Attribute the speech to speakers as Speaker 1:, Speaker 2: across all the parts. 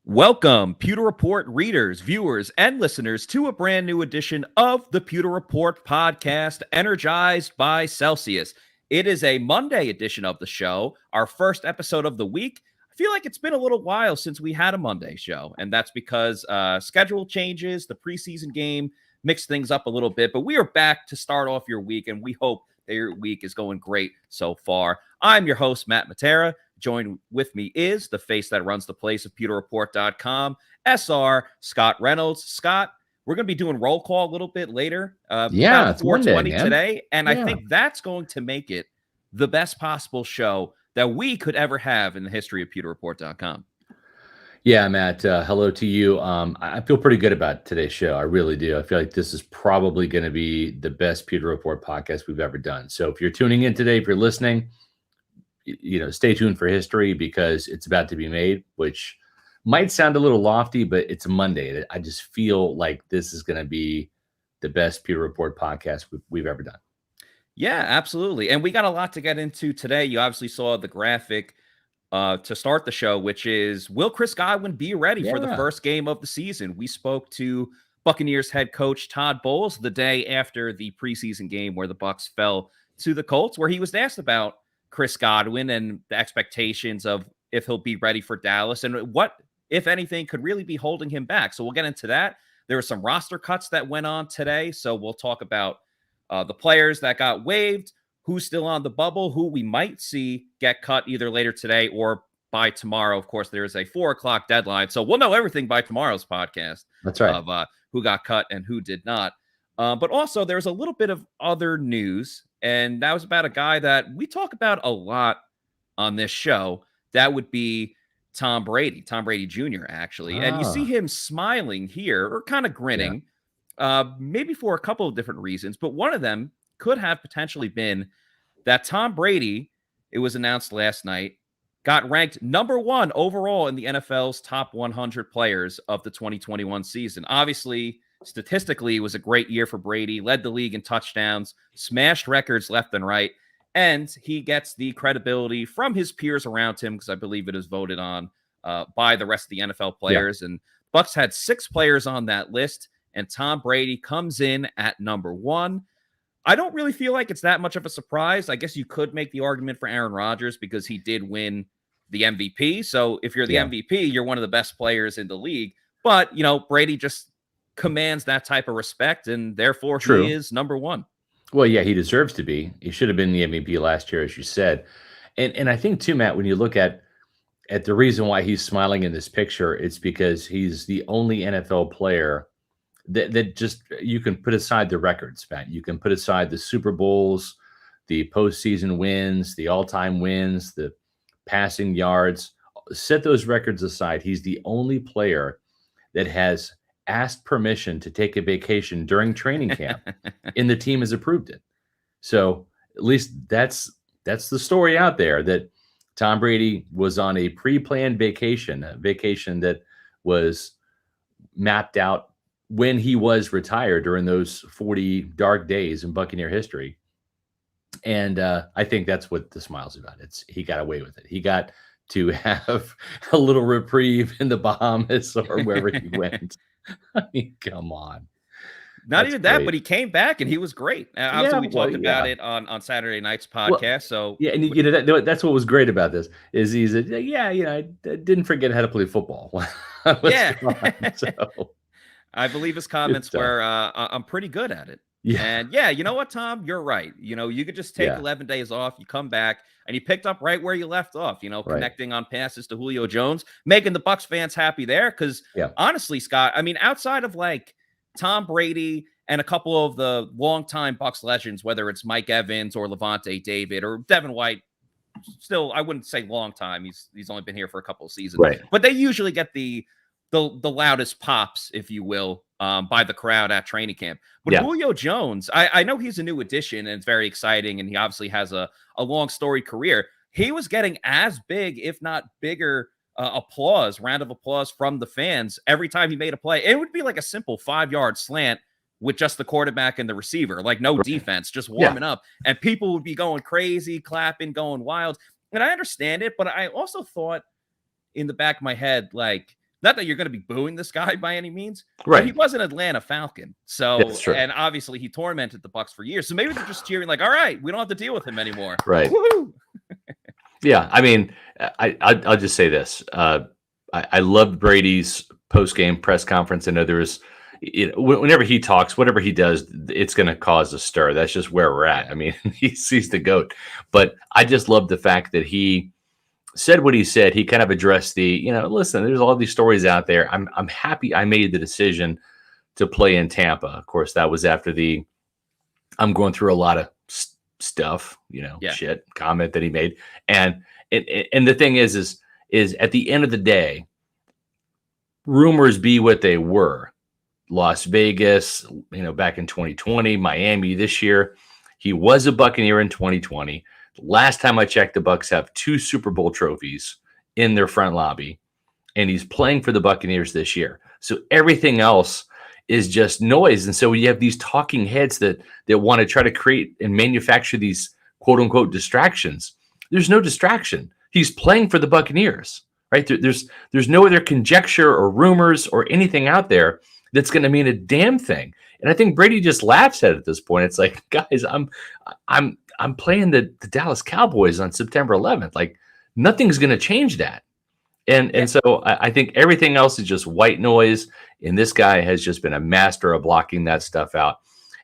Speaker 1: Welcome, Pewter Report readers, viewers, and listeners to a brand new edition of the Pewter Report podcast, Energized by Celsius. It is a Monday edition of the show, our first episode of the week. I feel like it's been a little while since we had a Monday show, and that's because schedule changes, the preseason game mixed things up a little bit, but we are back to start off your week, and we hope that your week is going great so far. I'm your host, Matt Matera. Joined with me is the face that runs the place of PewterReport.com, SR Scott Reynolds. Scott, we're going to be doing roll call a little bit later.
Speaker 2: It's
Speaker 1: 4:20
Speaker 2: Monday,
Speaker 1: today, and I think that's going to make it the best possible show that we could ever have in the history of PewterReport.com.
Speaker 2: Yeah, Matt, hello to you. I feel pretty good about today's show. I really do. I feel like this is probably going to be the best Pewter Report podcast we've ever done. So if you're tuning in today, if you're listening, stay tuned for history because it's about to be made, which might sound a little lofty, but it's Monday. I just feel like this is going to be the best Pewter Report podcast we've ever done.
Speaker 1: Yeah, absolutely. And we got a lot to get into today. You obviously saw the graphic to start the show, which is, will Chris Godwin be ready for the first game of the season? We spoke to Buccaneers head coach Todd Bowles the day after the preseason game where the Bucs fell to the Colts, where he was asked about Chris Godwin and the expectations of if he'll be ready for Dallas and what, if anything, could really be holding him back. So we'll get into that. There were some roster cuts that went on today. So we'll talk about the players that got waived, who's still on the bubble, who we might see get cut either later today or by tomorrow. Of course, there's a 4:00 deadline. So we'll know everything by tomorrow's podcast.
Speaker 2: That's right.
Speaker 1: Of who got cut and who did not. But also there's a little bit of other news. And that was about a guy that we talk about a lot on this show. That would be Tom Brady Jr., actually. And you see him smiling here or kind of grinning, maybe for a couple of different reasons. But one of them could have potentially been that Tom Brady, it was announced last night, got ranked number 1 overall in the NFL's top 100 players of the 2021 season. Obviously, statistically, it was a great year for Brady, led the league in touchdowns, smashed records left and right, and he gets the credibility from his peers around him because I believe it is voted on by the rest of the NFL players. Yeah. And Bucs had 6 players on that list, and Tom Brady comes in at number 1. I don't really feel like it's that much of a surprise. I guess you could make the argument for Aaron Rodgers because he did win the MVP. So if you're the MVP, you're one of the best players in the league. But, Brady just commands that type of respect, and therefore he is number 1.
Speaker 2: Well, yeah, he deserves to be. He should have been the MVP last year, as you said. And I think, too, Matt, when you look at the reason why he's smiling in this picture, it's because he's the only NFL player that just, you can put aside the records, Matt. You can put aside the Super Bowls, the postseason wins, the all-time wins, the passing yards. Set those records aside. He's the only player that has asked permission to take a vacation during training camp, and the team has approved it. So at least that's the story out there, that Tom Brady was on a pre-planned vacation, a vacation that was mapped out when he was retired during those 40 dark days in Buccaneer history. And I think that's what the smile's about. He got away with it. He got to have a little reprieve in the Bahamas or wherever he went. I mean, come on.
Speaker 1: Not even that, but he came back and he was great. Obviously, we talked about it on Saturday night's podcast.
Speaker 2: That's what was great about this is he said, I didn't forget how to play football.
Speaker 1: So I believe his comments were, I'm pretty good at it. Yeah. And you know what, Tom? You're right. You could just take 11 days off. You come back and you picked up right where you left off, connecting on passes to Julio Jones, making the Bucs fans happy there. Because honestly, Scott, I mean, outside of like Tom Brady and a couple of the longtime Bucs legends, whether it's Mike Evans or Levante David or Devin White, still, I wouldn't say long time. He's only been here for a couple of seasons, right? But they usually get the loudest pops, if you will, by the crowd at training camp. But Julio Jones, I know he's a new addition and it's very exciting, and he obviously has a long storied career. He was getting as big, if not bigger, round of applause from the fans every time he made a play. It would be like a simple 5-yard slant with just the quarterback and the receiver, like no defense, just warming up. And people would be going crazy, clapping, going wild. And I understand it, but I also thought in the back of my head, like, Not that you're going to be booing this guy by any means,
Speaker 2: Right.
Speaker 1: but he was an Atlanta Falcon. So, and obviously he tormented the Bucs for years. So maybe they're just cheering like, all right, we don't have to deal with him anymore.
Speaker 2: Right. Yeah. I mean, I'll just say this. I loved Brady's post-game press conference. I know there was, whenever he talks, whatever he does, it's going to cause a stir. That's just where we're at. I mean, he's the GOAT. But I just love the fact that he said what he said. He kind of addressed the, listen, there's all these stories out there. I'm happy I made the decision to play in Tampa. Of course, that was after I'm going through a lot of stuff, shit comment that he made. And the thing is at the end of the day, rumors be what they were. Las Vegas, back in 2020, Miami this year. He was a Buccaneer in 2020. Last time I checked, the Bucs have 2 Super Bowl trophies in their front lobby, and he's playing for the Buccaneers this year. So everything else is just noise. And so when you have these talking heads that want to try to create and manufacture these quote unquote distractions, there's no distraction. He's playing for the Buccaneers, right? There's no other conjecture or rumors or anything out there that's going to mean a damn thing. And I think Brady just laughs at this point. It's like, guys, I'm playing the Dallas Cowboys on September 11th. Like, nothing's going to change that. And so I think everything else is just white noise. And this guy has just been a master of blocking that stuff out.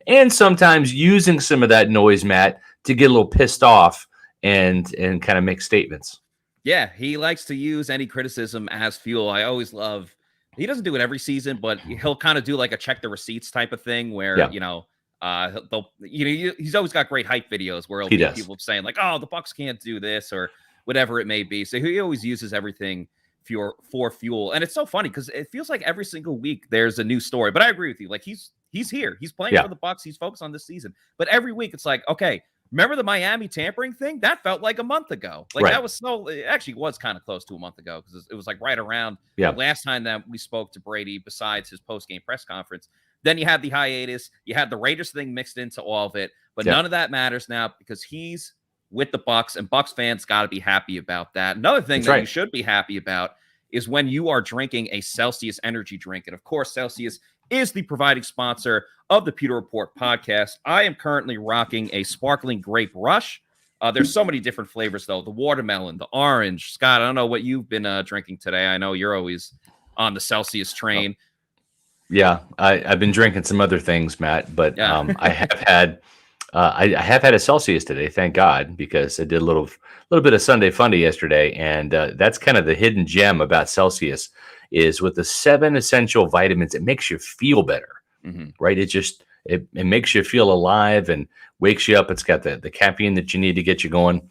Speaker 2: And sometimes using some of that noise, Matt, to get a little pissed off and kind of make statements.
Speaker 1: Yeah, he likes to use any criticism as fuel. I always love, he doesn't do it every season, but he'll kind of do like a check the receipts type of thing where, he's always got great hype videos where he'll be people saying like, oh, the Bucs can't do this or whatever it may be. So he always uses everything for fuel. And it's so funny because it feels like every single week there's a new story. But I agree with you. Like he's here. He's playing for the Bucs. He's focused on this season. But every week it's like, okay, remember the Miami tampering thing? That felt like a month ago. Like that was it actually was kind of close to a month ago because it was like right around the last time that we spoke to Brady besides his post-game press conference. Then you had the hiatus. You had the Raiders thing mixed into all of it. But none of that matters now because he's with the Bucs, and Bucs fans got to be happy about that. Another thing you should be happy about is when you are drinking a Celsius energy drink. And of course, Celsius is the providing sponsor of the Pewter Report podcast. I am currently rocking a sparkling grape rush. There's so many different flavors, though. The watermelon, the orange. Scott, I don't know what you've been drinking today. I know you're always on the Celsius train.
Speaker 2: Yeah, I've been drinking some other things, Matt, but I have had I have had a Celsius today, thank God, because I did a little bit of Sunday Funday yesterday, and that's kind of the hidden gem about Celsius is with the 7 essential vitamins, it makes you feel better, right? It makes you feel alive and wakes you up. It's got the caffeine that you need to get you going.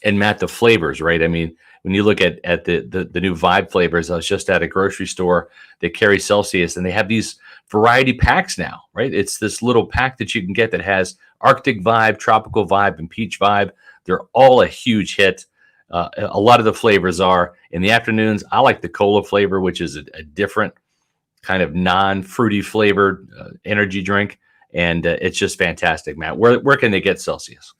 Speaker 2: And Matt, the flavors, right? I mean, when you look at the new Vibe flavors, I was just at a grocery store that carries Celsius, and they have these variety packs now, right? It's this little pack that you can get that has Arctic Vibe, Tropical Vibe, and Peach Vibe. They're all a huge hit. A lot of the flavors are. In the afternoons, I like the cola flavor, which is a different kind of non-fruity flavored energy drink. And it's just fantastic, Matt. Where can they get Celsius?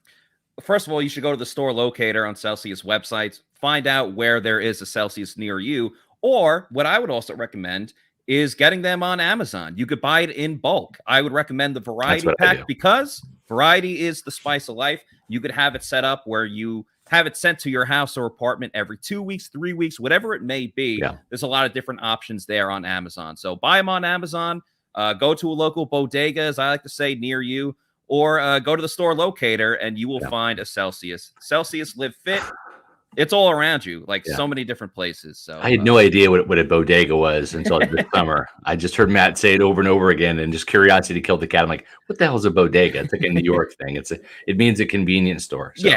Speaker 1: First of all, you should go to the store locator on Celsius websites, find out where there is a Celsius near you. Or what I would also recommend is getting them on Amazon. You could buy it in bulk. I would recommend the variety pack because variety is the spice of life. You could have it set up where you have it sent to your house or apartment every 2 weeks, 3 weeks, whatever it may be. Yeah. There's a lot of different options there on Amazon. So buy them on Amazon. Go to a local bodega, as I like to say, near you, or go to the store locator and you will find a Celsius. Celsius Live Fit. It's all around you, like so many different places. So
Speaker 2: I had no idea what a bodega was until this summer. I just heard Matt say it over and over again, and just curiosity killed the cat. I'm like, what the hell is a bodega? It's like a New York thing. It means a convenience store. So,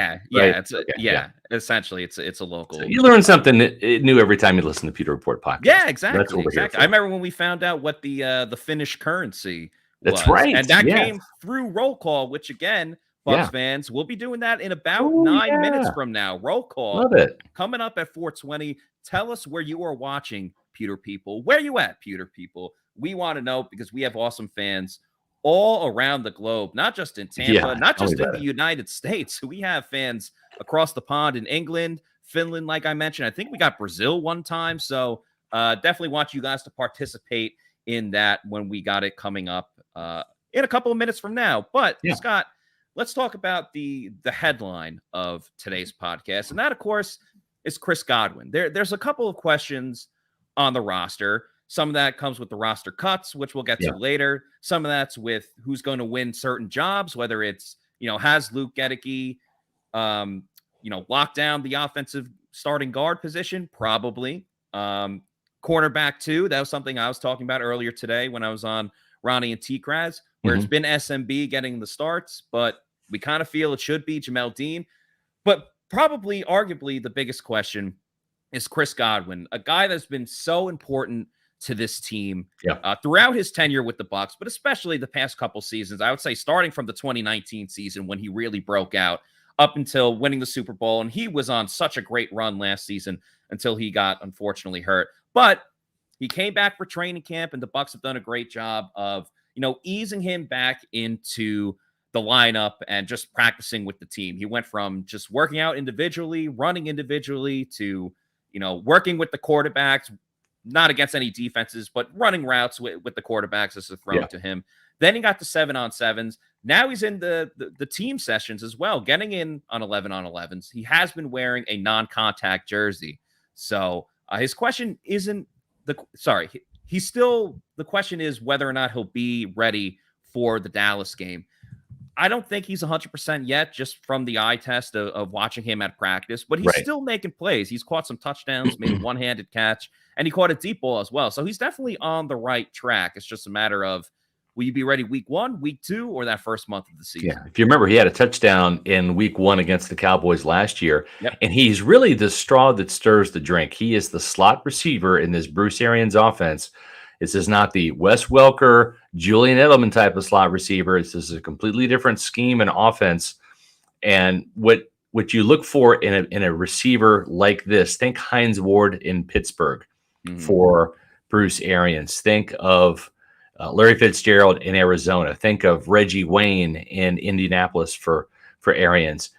Speaker 1: essentially, it's a local.
Speaker 2: So you learn something new every time you listen to Pewter Report podcast.
Speaker 1: Yeah, exactly. That's what we're here for. I remember when we found out what the Finnish currency was.
Speaker 2: That's right,
Speaker 1: and that came through roll call, which again. Bucs fans, we'll be doing that in about 9 minutes from now. Roll call.
Speaker 2: Love it.
Speaker 1: Coming up at 4:20. Tell us where you are watching, Pewter People. Where you at, Pewter People? We want to know because we have awesome fans all around the globe, not just in Tampa, not just in the United States. We have fans across the pond in England, Finland, like I mentioned. I think we got Brazil one time. So Definitely want you guys to participate in that when we got it coming up in a couple of minutes from now. But Scott, let's talk about the headline of today's podcast. And that, of course, is Chris Godwin. There's a couple of questions on the roster. Some of that comes with the roster cuts, which we'll get to later. Some of that's with who's going to win certain jobs, whether it's, has Luke Gedeke, locked down the offensive starting guard position? Probably. Cornerback too. That was something I was talking about earlier today when I was on Ronnie and T-Kraz, where it's been SMB getting the starts, but we kind of feel it should be Jamal Dean. But probably, arguably, the biggest question is Chris Godwin, a guy that's been so important to this team throughout his tenure with the Bucs, but especially the past couple seasons. I would say starting from the 2019 season when he really broke out up until winning the Super Bowl. And he was on such a great run last season until he got unfortunately hurt. But he came back for training camp, and the Bucs have done a great job of, easing him back into the lineup and just practicing with the team. He went from just working out individually, running individually, to, working with the quarterbacks, not against any defenses, but running routes with the quarterbacks as a throw to him. Then he got to 7-on-7s. Now he's in the team sessions as well, getting in on 11-on-11s. He has been wearing a non-contact jersey. So his question isn't the question is whether or not he'll be ready for the Dallas game. I don't think he's 100% yet, just from the eye test of watching him at practice, but he's still making plays. He's caught some touchdowns, made a one-handed catch, and he caught a deep ball as well. So he's definitely on the right track. It's just a matter of, will you be ready week 1, week 2, or that first month of the season?
Speaker 2: Yeah. If you remember, he had a touchdown in week 1 against the Cowboys last year, and he's really the straw that stirs the drink. He is the slot receiver in this Bruce Arians offense. This is not the Wes Welker, Julian Edelman type of slot receiver. This is a completely different scheme and offense. And what you look for in a receiver like this, think Hines Ward in Pittsburgh for Bruce Arians. Think of Larry Fitzgerald in Arizona. Think of Reggie Wayne in Indianapolis for Arians.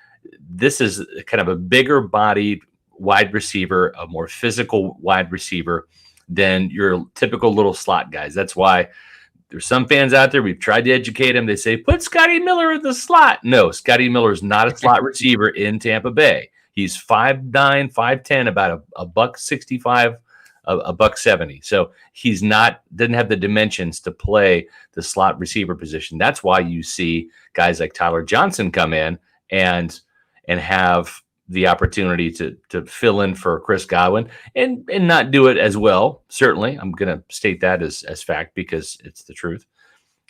Speaker 2: This is kind of a bigger bodied wide receiver, a more physical wide receiver than your typical little slot guys. That's why there's some fans out there, we've tried to educate them. They say, put Scotty Miller in the slot. No, Scotty Miller is not a slot receiver in Tampa Bay. He's 5'9", 5'10", about a $165, a $170. So he's doesn't have the dimensions to play the slot receiver position. That's why you see guys like Tyler Johnson come in and have the opportunity to fill in for Chris Godwin and not do it as well. Certainly, I'm going to state that as fact because it's the truth.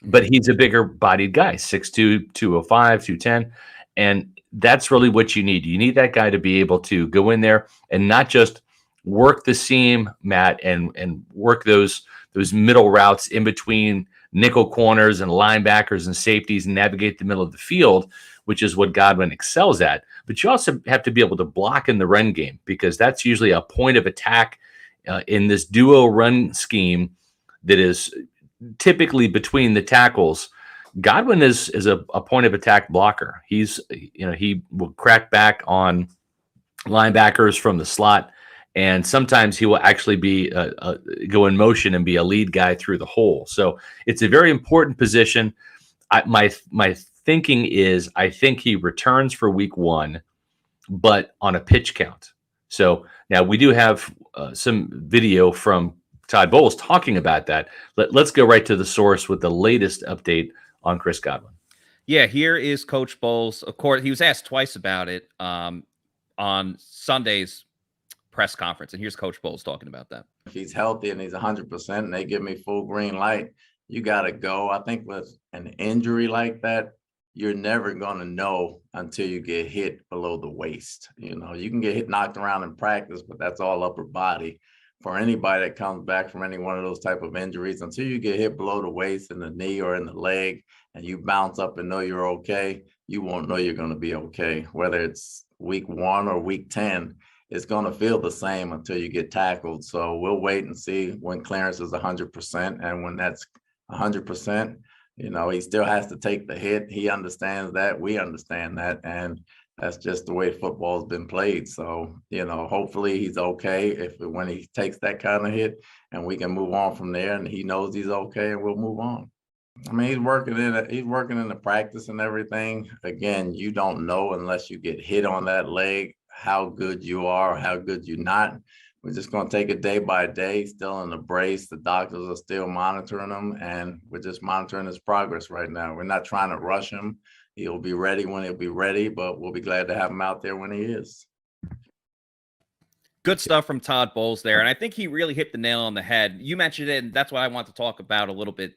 Speaker 2: But he's a bigger bodied guy, 6'2", 205, 210. And that's really what you need. You need that guy to be able to go in there and not just work the seam, Matt, and work those middle routes in between nickel corners and linebackers and safeties and navigate the middle of the field, which is what Godwin excels at. But you also have to be able to block in the run game, because that's usually a point of attack in this duo run scheme that is typically between the tackles. Godwin is a point of attack blocker. He will crack back on linebackers from the slot, and sometimes he will actually be go in motion and be a lead guy through the hole. So it's a very important position. My thinking is, I think he returns for week 1, but on a pitch count. So now we do have some video from Todd Bowles talking about that. Let's go right to the source with the latest update on Chris Godwin.
Speaker 1: Yeah, here is Coach Bowles. Of course, he was asked twice about it on Sunday's press conference, and here's Coach Bowles talking about that.
Speaker 3: If he's healthy and he's 100% and they give me full green light, you got to go. I think with an injury like that, you're never going to know until you get hit below the waist. You can get knocked around in practice, but that's all upper body. For anybody that comes back from any one of those type of injuries, until you get hit below the waist in the knee or in the leg and you bounce up and know you're okay, you won't know you're going to be okay. Whether it's week 1 or week 10, it's going to feel the same until you get tackled. So we'll wait and see when clearance is 100%. And when that's 100%, he still has to take the hit. He understands that. We understand that. And that's just the way football's been played. So, hopefully he's okay when he takes that kind of hit, and we can move on from there, and he knows he's okay, and we'll move on. I mean, he's working in the practice and everything. Again, you don't know unless you get hit on that leg how good you are or how good you're not. We're just going to take it day by day, still in the brace. The doctors are still monitoring him, and we're just monitoring his progress right now. We're not trying to rush him. He'll be ready when he'll be ready, but we'll be glad to have him out there when he is.
Speaker 1: Good stuff from Todd Bowles there, and I think he really hit the nail on the head. You mentioned it, and that's what I want to talk about a little bit.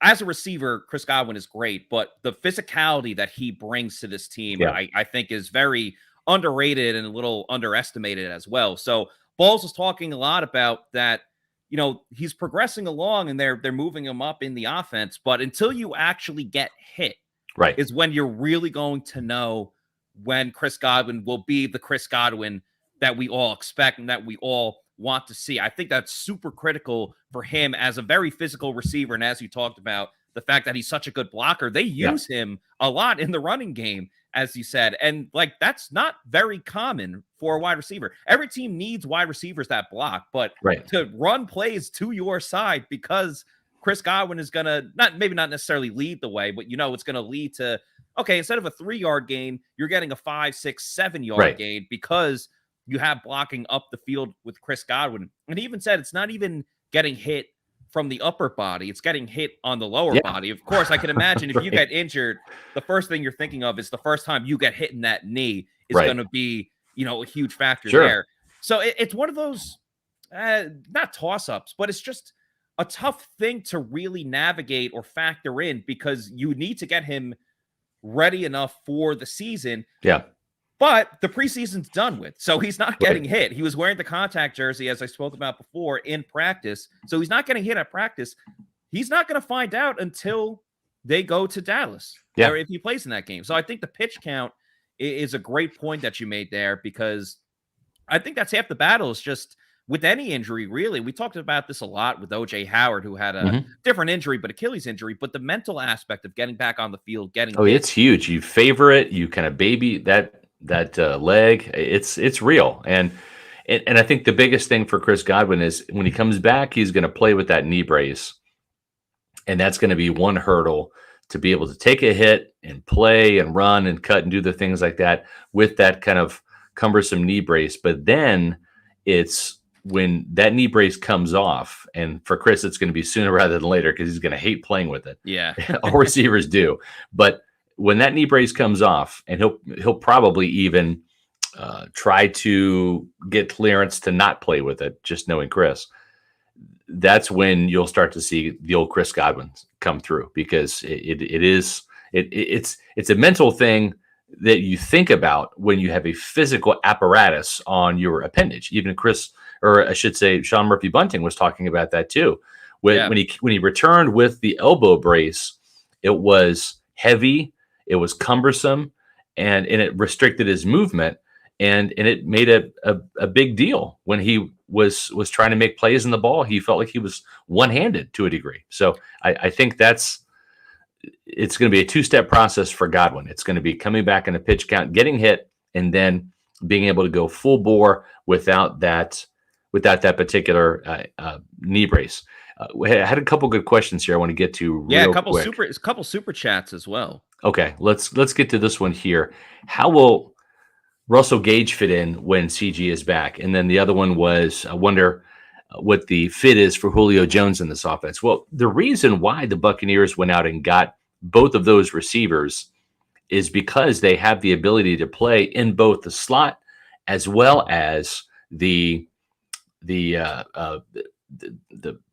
Speaker 1: As a receiver, Chris Godwin is great, but the physicality that he brings to this team, I think, is very underrated and a little underestimated as well. So Bowles was talking a lot about that. He's progressing along and they're moving him up in the offense, but until you actually get hit,
Speaker 2: right,
Speaker 1: is when you're really going to know when Chris Godwin will be the Chris Godwin that we all expect and that we all want to see. I think that's super critical for him as a very physical receiver. And as you talked about, the fact that he's such a good blocker, they use him a lot in the running game, as you said. And that's not very common for a wide receiver. Every team needs wide receivers that block, but to run plays to your side, because Chris Godwin is going to maybe not necessarily lead the way, but it's going to lead to, okay, instead of a 3-yard gain, you're getting a 5, 6, 7-yard gain because you have blocking up the field with Chris Godwin. And he even said it's not even getting hit from the upper body. It's getting hit on the lower body. Of course, I can imagine if you get injured, the first thing you're thinking of is the first time you get hit in that knee is going to be, a huge factor there. So it's one of those, not toss-ups, but it's just a tough thing to really navigate or factor in, because you need to get him ready enough for the season.
Speaker 2: Yeah.
Speaker 1: But the preseason's done with, so he's not getting hit. He was wearing the contact jersey, as I spoke about before, in practice. So he's not getting hit at practice. He's not going to find out until they go to Dallas, or if he plays in that game. So I think the pitch count is a great point that you made there, because I think that's half the battle, is just with any injury, really. We talked about this a lot with O.J. Howard, who had a different injury, but Achilles injury. But the mental aspect of getting back on the field, hit.
Speaker 2: It's huge. You favor it. You kind of baby that leg. It's real. And I think the biggest thing for Chris Godwin is when he comes back, he's going to play with that knee brace. And that's going to be one hurdle, to be able to take a hit and play and run and cut and do the things like that with that kind of cumbersome knee brace. But then it's when that knee brace comes off, and for Chris, it's going to be sooner rather than later, because he's going to hate playing with it.
Speaker 1: Yeah.
Speaker 2: All receivers do. But when that knee brace comes off, and he'll probably even try to get clearance to not play with it, just knowing Chris, that's when you'll start to see the old Chris Godwin come through, because it's a mental thing that you think about when you have a physical apparatus on your appendage. Even Chris, or I should say Sean Murphy Bunting, was talking about that too. When he returned with the elbow brace, it was heavy, it was cumbersome, and it restricted his movement, and it made a big deal when he was trying to make plays in the ball. He felt like he was one-handed to a degree. So I think it's going to be a two-step process for Godwin. It's going to be coming back in a pitch count, getting hit, and then being able to go full bore without that particular knee brace. I had a couple good questions here I want to get to real quick.
Speaker 1: A couple super chats as well.
Speaker 2: Okay, let's get to this one here. How will Russell Gage fit in when CG is back? And then the other one was, I wonder what the fit is for Julio Jones in this offense. Well, the reason why the Buccaneers went out and got both of those receivers is because they have the ability to play in both the slot as well as the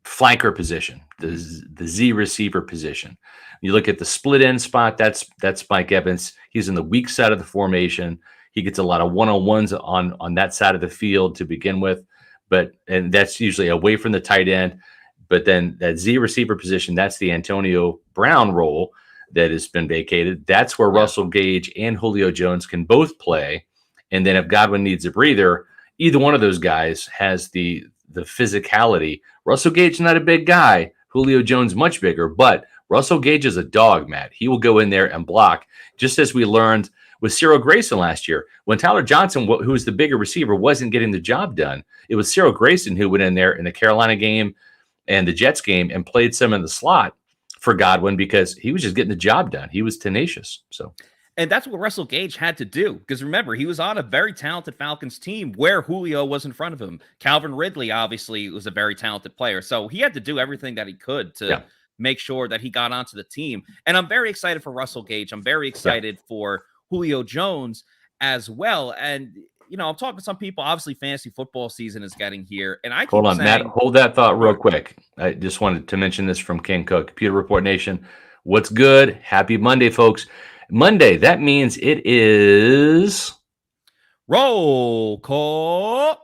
Speaker 2: flanker position, the Z receiver position. You look at the split end spot, that's Mike Evans. He's in the weak side of the formation. He gets a lot of one-on-ones on that side of the field to begin with, and that's usually away from the tight end. But then that Z receiver position, that's the Antonio Brown role that has been vacated. That's where Russell Gage and Julio Jones can both play. And then if Godwin needs a breather, either one of those guys has the physicality. Russell Gage is not a big guy. Julio Jones much bigger, but Russell Gage is a dog, Matt. He will go in there and block, just as we learned with Cyril Grayson last year. When Tyler Johnson, who was the bigger receiver, wasn't getting the job done, it was Cyril Grayson who went in there in the Carolina game and the Jets game and played some in the slot for Godwin because he was just getting the job done. He was tenacious. So,
Speaker 1: and that's what Russell Gage had to do. Because remember, he was on a very talented Falcons team where Julio was in front of him. Calvin Ridley, obviously, was a very talented player. So he had to do everything that he could to make sure that he got onto the team. And I'm very excited for Russell Gage. I'm very excited for Julio Jones as well. And, you know, I'm talking to some people. Obviously, fantasy football season is getting here. And I keep
Speaker 2: hold on,
Speaker 1: saying,
Speaker 2: Matt, hold that thought real quick. I just wanted to mention this from King Cook, Pewter Report Nation. What's good? Happy Monday, folks. Monday, that means it is
Speaker 1: roll call.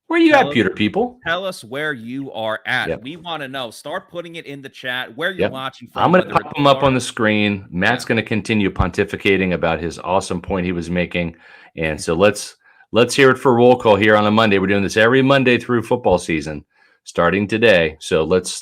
Speaker 2: Where you at, Pewter people?
Speaker 1: Tell us where you are at.
Speaker 2: Yep.
Speaker 1: We want to know. Start putting it in the chat where you're watching from.
Speaker 2: I'm going to pop them up on the screen. Matt's going to continue pontificating about his awesome point he was making. And so let's hear it for roll call here on a Monday. We're doing this every Monday through football season, starting today. So let's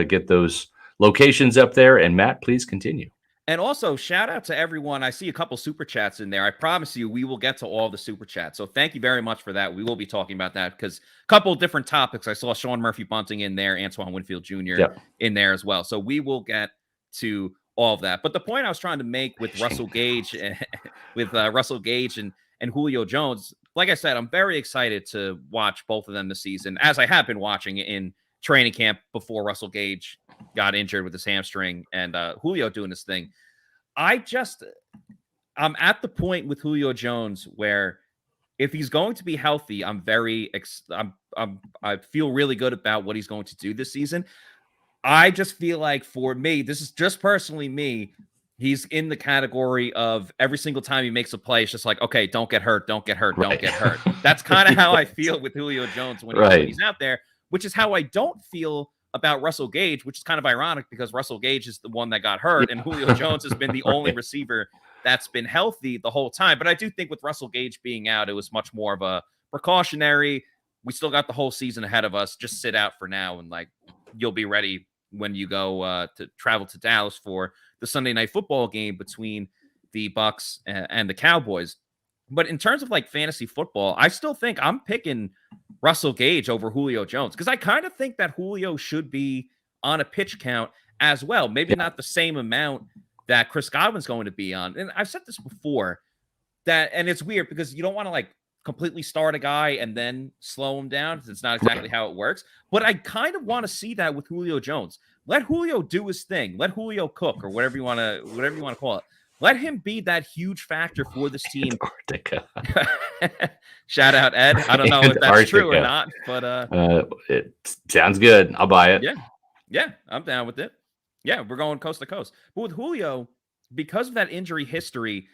Speaker 2: get those locations up there. And Matt, please continue.
Speaker 1: And also, shout out to everyone. I see a couple super chats in there. I promise you, we will get to all the super chats. So thank you very much for that. We will be talking about that because a couple of different topics. I saw Sean Murphy Bunting in there, Antoine Winfield Jr. In there as well. So we will get to all of that. But the point I was trying to make with Russell Gage, and Julio Jones, like I said, I'm very excited to watch both of them this season, as I have been watching in training camp before Russell Gage got injured with his hamstring and Julio doing this thing. I'm at the point with Julio Jones where if he's going to be healthy, I feel really good about what he's going to do this season. I just feel like for me, this is just personally me, he's in the category of every single time he makes a play, it's just like, okay, don't get hurt, don't get hurt, don't get hurt. That's kind of how I feel with Julio Jones when he's out there, which is how I don't feel about Russell Gage, which is kind of ironic because Russell Gage is the one that got hurt and Julio Jones has been the only receiver that's been healthy the whole time. But I do think with Russell Gage being out, it was much more of a precautionary. We still got the whole season ahead of us. Just sit out for now and like you'll be ready when you go to travel to Dallas for the Sunday night football game between the Bucs and the Cowboys. But in terms of like fantasy football, I still think I'm picking Russell Gage over Julio Jones because I kind of think that Julio should be on a pitch count as well. Maybe not the same amount that Chris Godwin's going to be on. And I've said this before and it's weird because you don't want to like completely start a guy and then slow him down. It's not exactly how it works, but I kind of want to see that with Julio Jones. Let Julio do his thing. Let Julio cook or whatever you want to call it. Let him be that huge factor for this team. Shout out, Ed. I don't know if that's true or not, but
Speaker 2: it sounds good. I'll buy it.
Speaker 1: Yeah, I'm down with it. Yeah, we're going coast to coast. But with Julio, because of that injury history,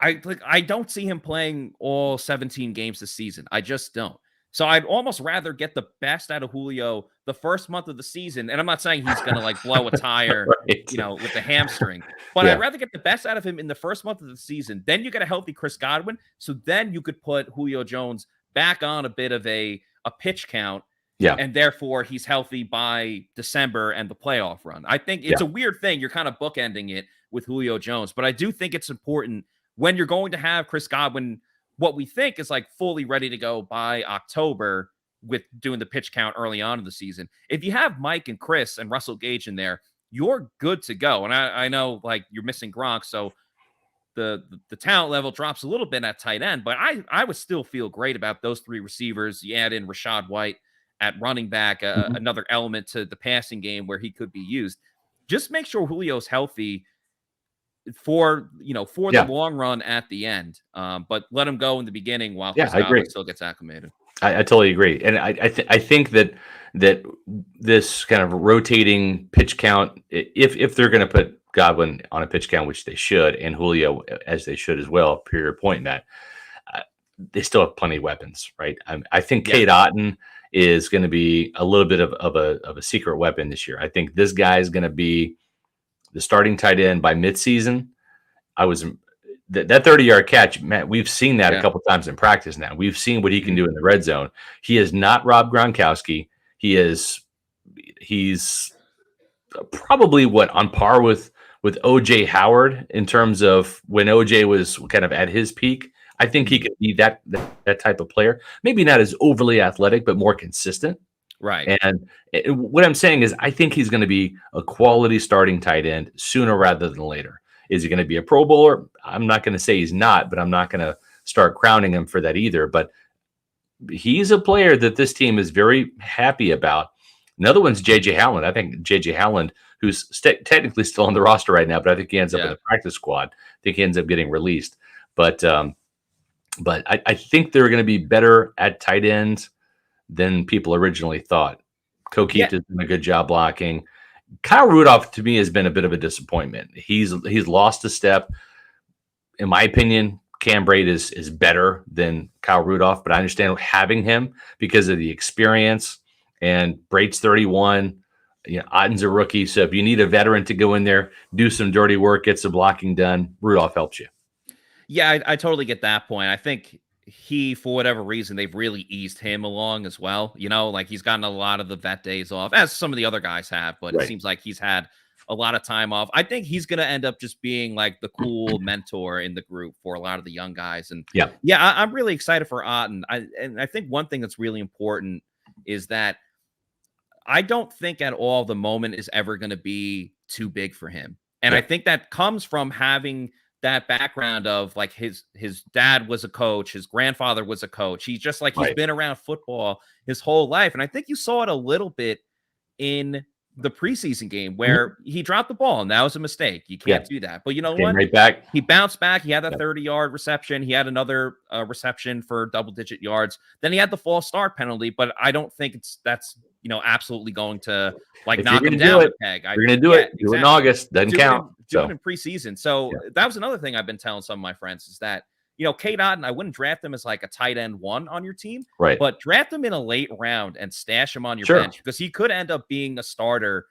Speaker 1: I don't see him playing all 17 games this season. I just don't. So I'd almost rather get the best out of Julio the first month of the season. And I'm not saying he's going to like blow a tire, with the hamstring, but I'd rather get the best out of him in the first month of the season. Then you get a healthy Chris Godwin. So then you could put Julio Jones back on a bit of a pitch count. Yeah. And therefore he's healthy by December and the playoff run. I think it's a weird thing. You're kind of bookending it with Julio Jones, but I do think it's important when you're going to have Chris Godwin, what we think is like fully ready to go by October with doing the pitch count early on in the season. If you have Mike and Chris and Russell Gage in there, you're good to go. And I know like you're missing Gronk, so the talent level drops a little bit at tight end, but I would still feel great about those three receivers. You add in Rashad White at running back, another element to the passing game where he could be used. Just make sure Julio's healthy for the long run at the end, but let him go in the beginning while Chris Godwin still gets acclimated.
Speaker 2: I totally agree, and I think that this kind of rotating pitch count, if they're going to put Godwin on a pitch count, which they should, and Julio as they should as well, per your point, Matt, they still have plenty of weapons, right? I think Cade Otton is going to be a little bit of a secret weapon this year. I think this guy is going to be the starting tight end by midseason. That 30-yard catch, Matt, we've seen that a couple times in practice now. We've seen what he can do in the red zone. He is not Rob Gronkowski. He's probably on par with with OJ Howard in terms of when OJ was kind of at his peak. I think he could be that type of player. Maybe not as overly athletic, but more consistent.
Speaker 1: Right.
Speaker 2: And what I'm saying is I think he's going to be a quality starting tight end sooner rather than later. Is he going to be a Pro Bowler? I'm not going to say he's not, but I'm not going to start crowning him for that either. But he's a player that this team is very happy about. Another one's J.J. Howland. I think J.J. Howland, who's technically still on the roster right now, but I think he ends up in the practice squad. I think he ends up getting released. But I think they're going to be better at tight ends than people originally thought. Coquette has done a good job blocking. Kyle Rudolph, to me, has been a bit of a disappointment. He's lost a step. In my opinion, Cam Brate is better than Kyle Rudolph, but I understand having him because of the experience. And Brate's 31. Otten's a rookie. So if you need a veteran to go in there, do some dirty work, get some blocking done, Rudolph helps you.
Speaker 1: Yeah, I totally get that point. I think he, for whatever reason, they've really eased him along as well. Like he's gotten a lot of the vet days off, as some of the other guys have, but it seems like he's had a lot of time off. I think he's going to end up just being like the cool mentor in the group for a lot of the young guys. And I'm really excited for Otten. And I think one thing that's really important is that I don't think at all the moment is ever going to be too big for him. And I think that comes from having that background of like his dad was a coach, his grandfather was a coach. He's just like, he's been around football his whole life. And I think you saw it a little bit in the preseason game where he dropped the ball and that was a mistake. You can't do that. But you know what?
Speaker 2: Right back.
Speaker 1: He bounced back. He had that 30-yard reception. He had another reception for double-digit yards. Then he had the false start penalty, but I don't think that's absolutely going to knock him down a peg.
Speaker 2: You're going to do it. Do it in August. Doesn't count.
Speaker 1: Do it in preseason. So that was another thing I've been telling some of my friends is that, Cade Otton, I wouldn't draft him as like a tight end 1 on your team, but draft him in a late round and stash him on your bench because he could end up being a starter,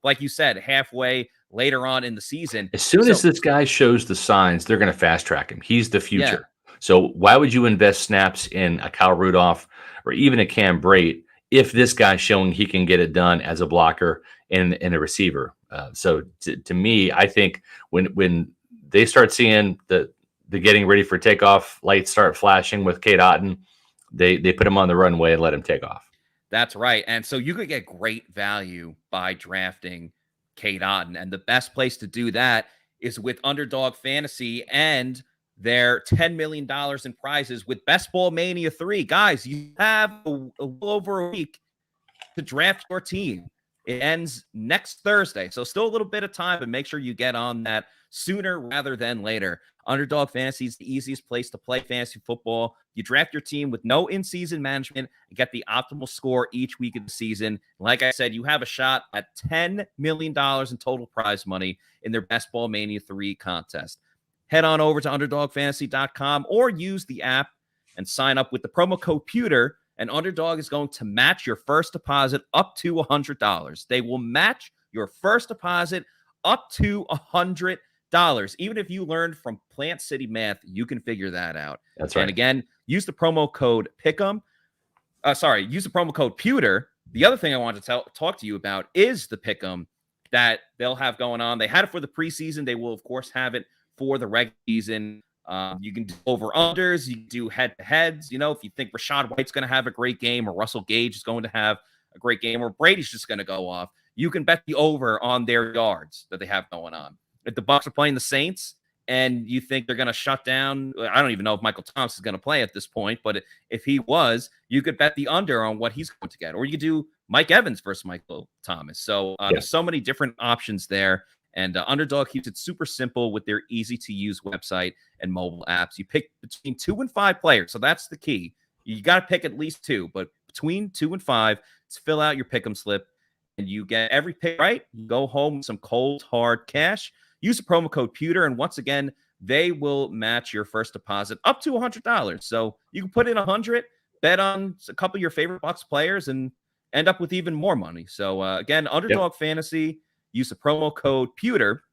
Speaker 1: like you said, halfway later on in the season.
Speaker 2: As soon as this guy shows the signs, they're going to fast track him. He's the future. So why would you invest snaps in a Kyle Rudolph or even a Cam Brate if this guy's showing he can get it done as a blocker and a receiver? So to me, I think when they start seeing the getting ready for takeoff lights start flashing with Cade Otton, they put him on the runway and let him take off.
Speaker 1: That's right. And so you could get great value by drafting Cade Otton. And the best place to do that is with Underdog Fantasy and their $10 million in prizes with Best Ball Mania 3. Guys, you have a little over a week to draft your team. It ends next Thursday. So still a little bit of time, but make sure you get on that sooner rather than later. Underdog Fantasy is the easiest place to play fantasy football. You draft your team with no in-season management and get the optimal score each week of the season. Like I said, you have a shot at $10 million in total prize money in their Best Ball Mania 3 contest. Head on over to UnderdogFantasy.com or use the app and sign up with the promo code Pewter, and Underdog is going to match your first deposit up to $100. They will match your first deposit up to $100. Even if you learned from Plant City Math, you can figure that out.
Speaker 2: That's right.
Speaker 1: And again, use the promo code Pick'em. Use the promo code Pewter. The other thing I wanted to talk to you about is the Pick'em that they'll have going on. They had it for the preseason. They will, of course, have it for the regular season. You can do over-unders. You can do head-to-heads. If you think Rachaad White's going to have a great game or Russell Gage is going to have a great game or Brady's just going to go off, you can bet the over on their yards that they have going on. If the Bucs are playing the Saints and you think they're going to shut down, I don't even know if Michael Thomas is going to play at this point, but if he was, you could bet the under on what he's going to get. Or you could do Mike Evans versus Michael Thomas. So there's so many different options there. And Underdog keeps it super simple with their easy-to-use website and mobile apps. You pick between 2 and 5 players, so that's the key. You got to pick at least 2, but between 2 and 5, fill out your pick'em slip, and you get every pick right. You go home with some cold, hard cash. Use the promo code Pewter, and once again, they will match your first deposit up to $100. So you can put in $100, bet on a couple of your favorite Bucs players, and end up with even more money. So again, Underdog Fantasy. Use the promo code Pewter.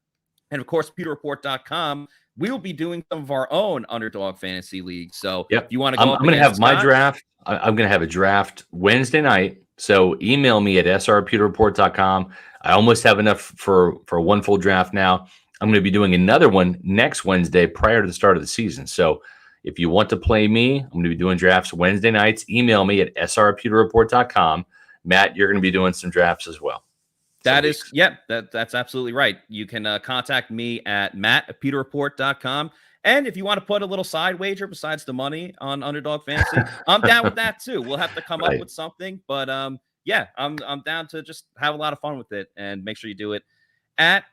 Speaker 1: And of course, pewterreport.com. We will be doing some of our own Underdog Fantasy League. So if you want to go
Speaker 2: I'm going to have my draft. I'm going to have a draft Wednesday night. So email me at srpewterreport.com. I almost have enough for one full draft now. I'm going to be doing another one next Wednesday prior to the start of the season. So if you want to play me, I'm going to be doing drafts Wednesday nights. Email me at srpewterreport.com. Matt, you're going to be doing some drafts as well.
Speaker 1: That's absolutely right. You can contact me at matt@pewterreport.com. And if you want to put a little side wager besides the money on Underdog Fantasy, I'm down with that too. We'll have to come up with something, but yeah, I'm down to just have a lot of fun with it. And make sure you do it at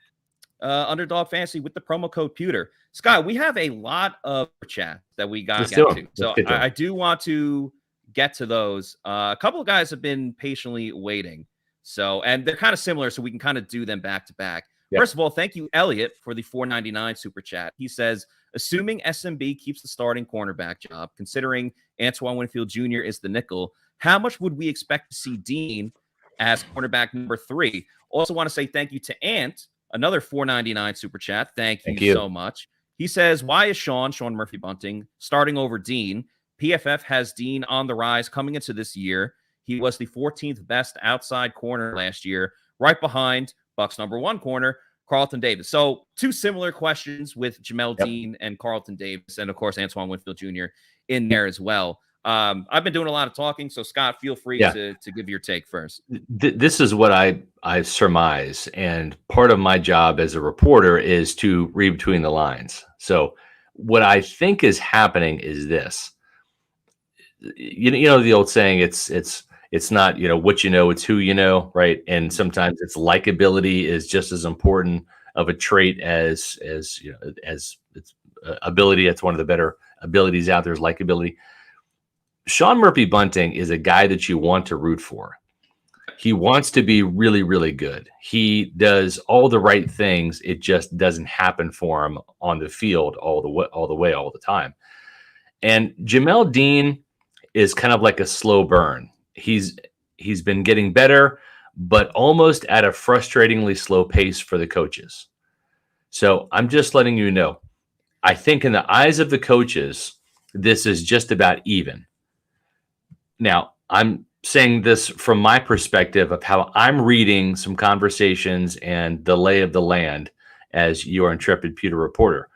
Speaker 1: Underdog Fantasy with the promo code Pewter. Scott, we have a lot of chat that we got to get to, so I do want to get to those. A couple of guys have been patiently waiting, so and they're kind of similar, so we can kind of do them back to back. Yep. First of all, thank you, Elliot, for the $4.99 super chat. He says, assuming SMB keeps the starting cornerback job, considering Antoine Winfield Jr. is the nickel, how much would we expect to see Dean as cornerback number 3? Also want to say thank you to Ant, another $4.99 super chat. Thank you so much. He says, why is Sean Murphy Bunting starting over Dean? PFF has Dean on the rise coming into this year. He was the 14th best outside corner last year, right behind Bucs number 1 corner, Carlton Davis. So 2 similar questions with Jamal Dean and Carlton Davis, and of course, Antoine Winfield Jr. in there as well. I've been doing a lot of talking, so Scott, feel free to give your take first.
Speaker 2: This is what I surmise, and part of my job as a reporter is to read between the lines. So what I think is happening is this. You know the old saying, it's not what you know, it's who you know, right? And sometimes it's likability is just as important of a trait as its ability. That's one of the better abilities out there is likability. Sean Murphy Bunting is a guy that you want to root for. He wants to be really, really good. He does all the right things. It just doesn't happen for him on the field all the time. And Jamal Dean is kind of like a slow burn. He's been getting better, but almost at a frustratingly slow pace for the coaches. So I'm just letting you know, I think in the eyes of the coaches, this is just about even. Now, I'm saying this from my perspective of how I'm reading some conversations and the lay of the land as your intrepid Pewter reporter.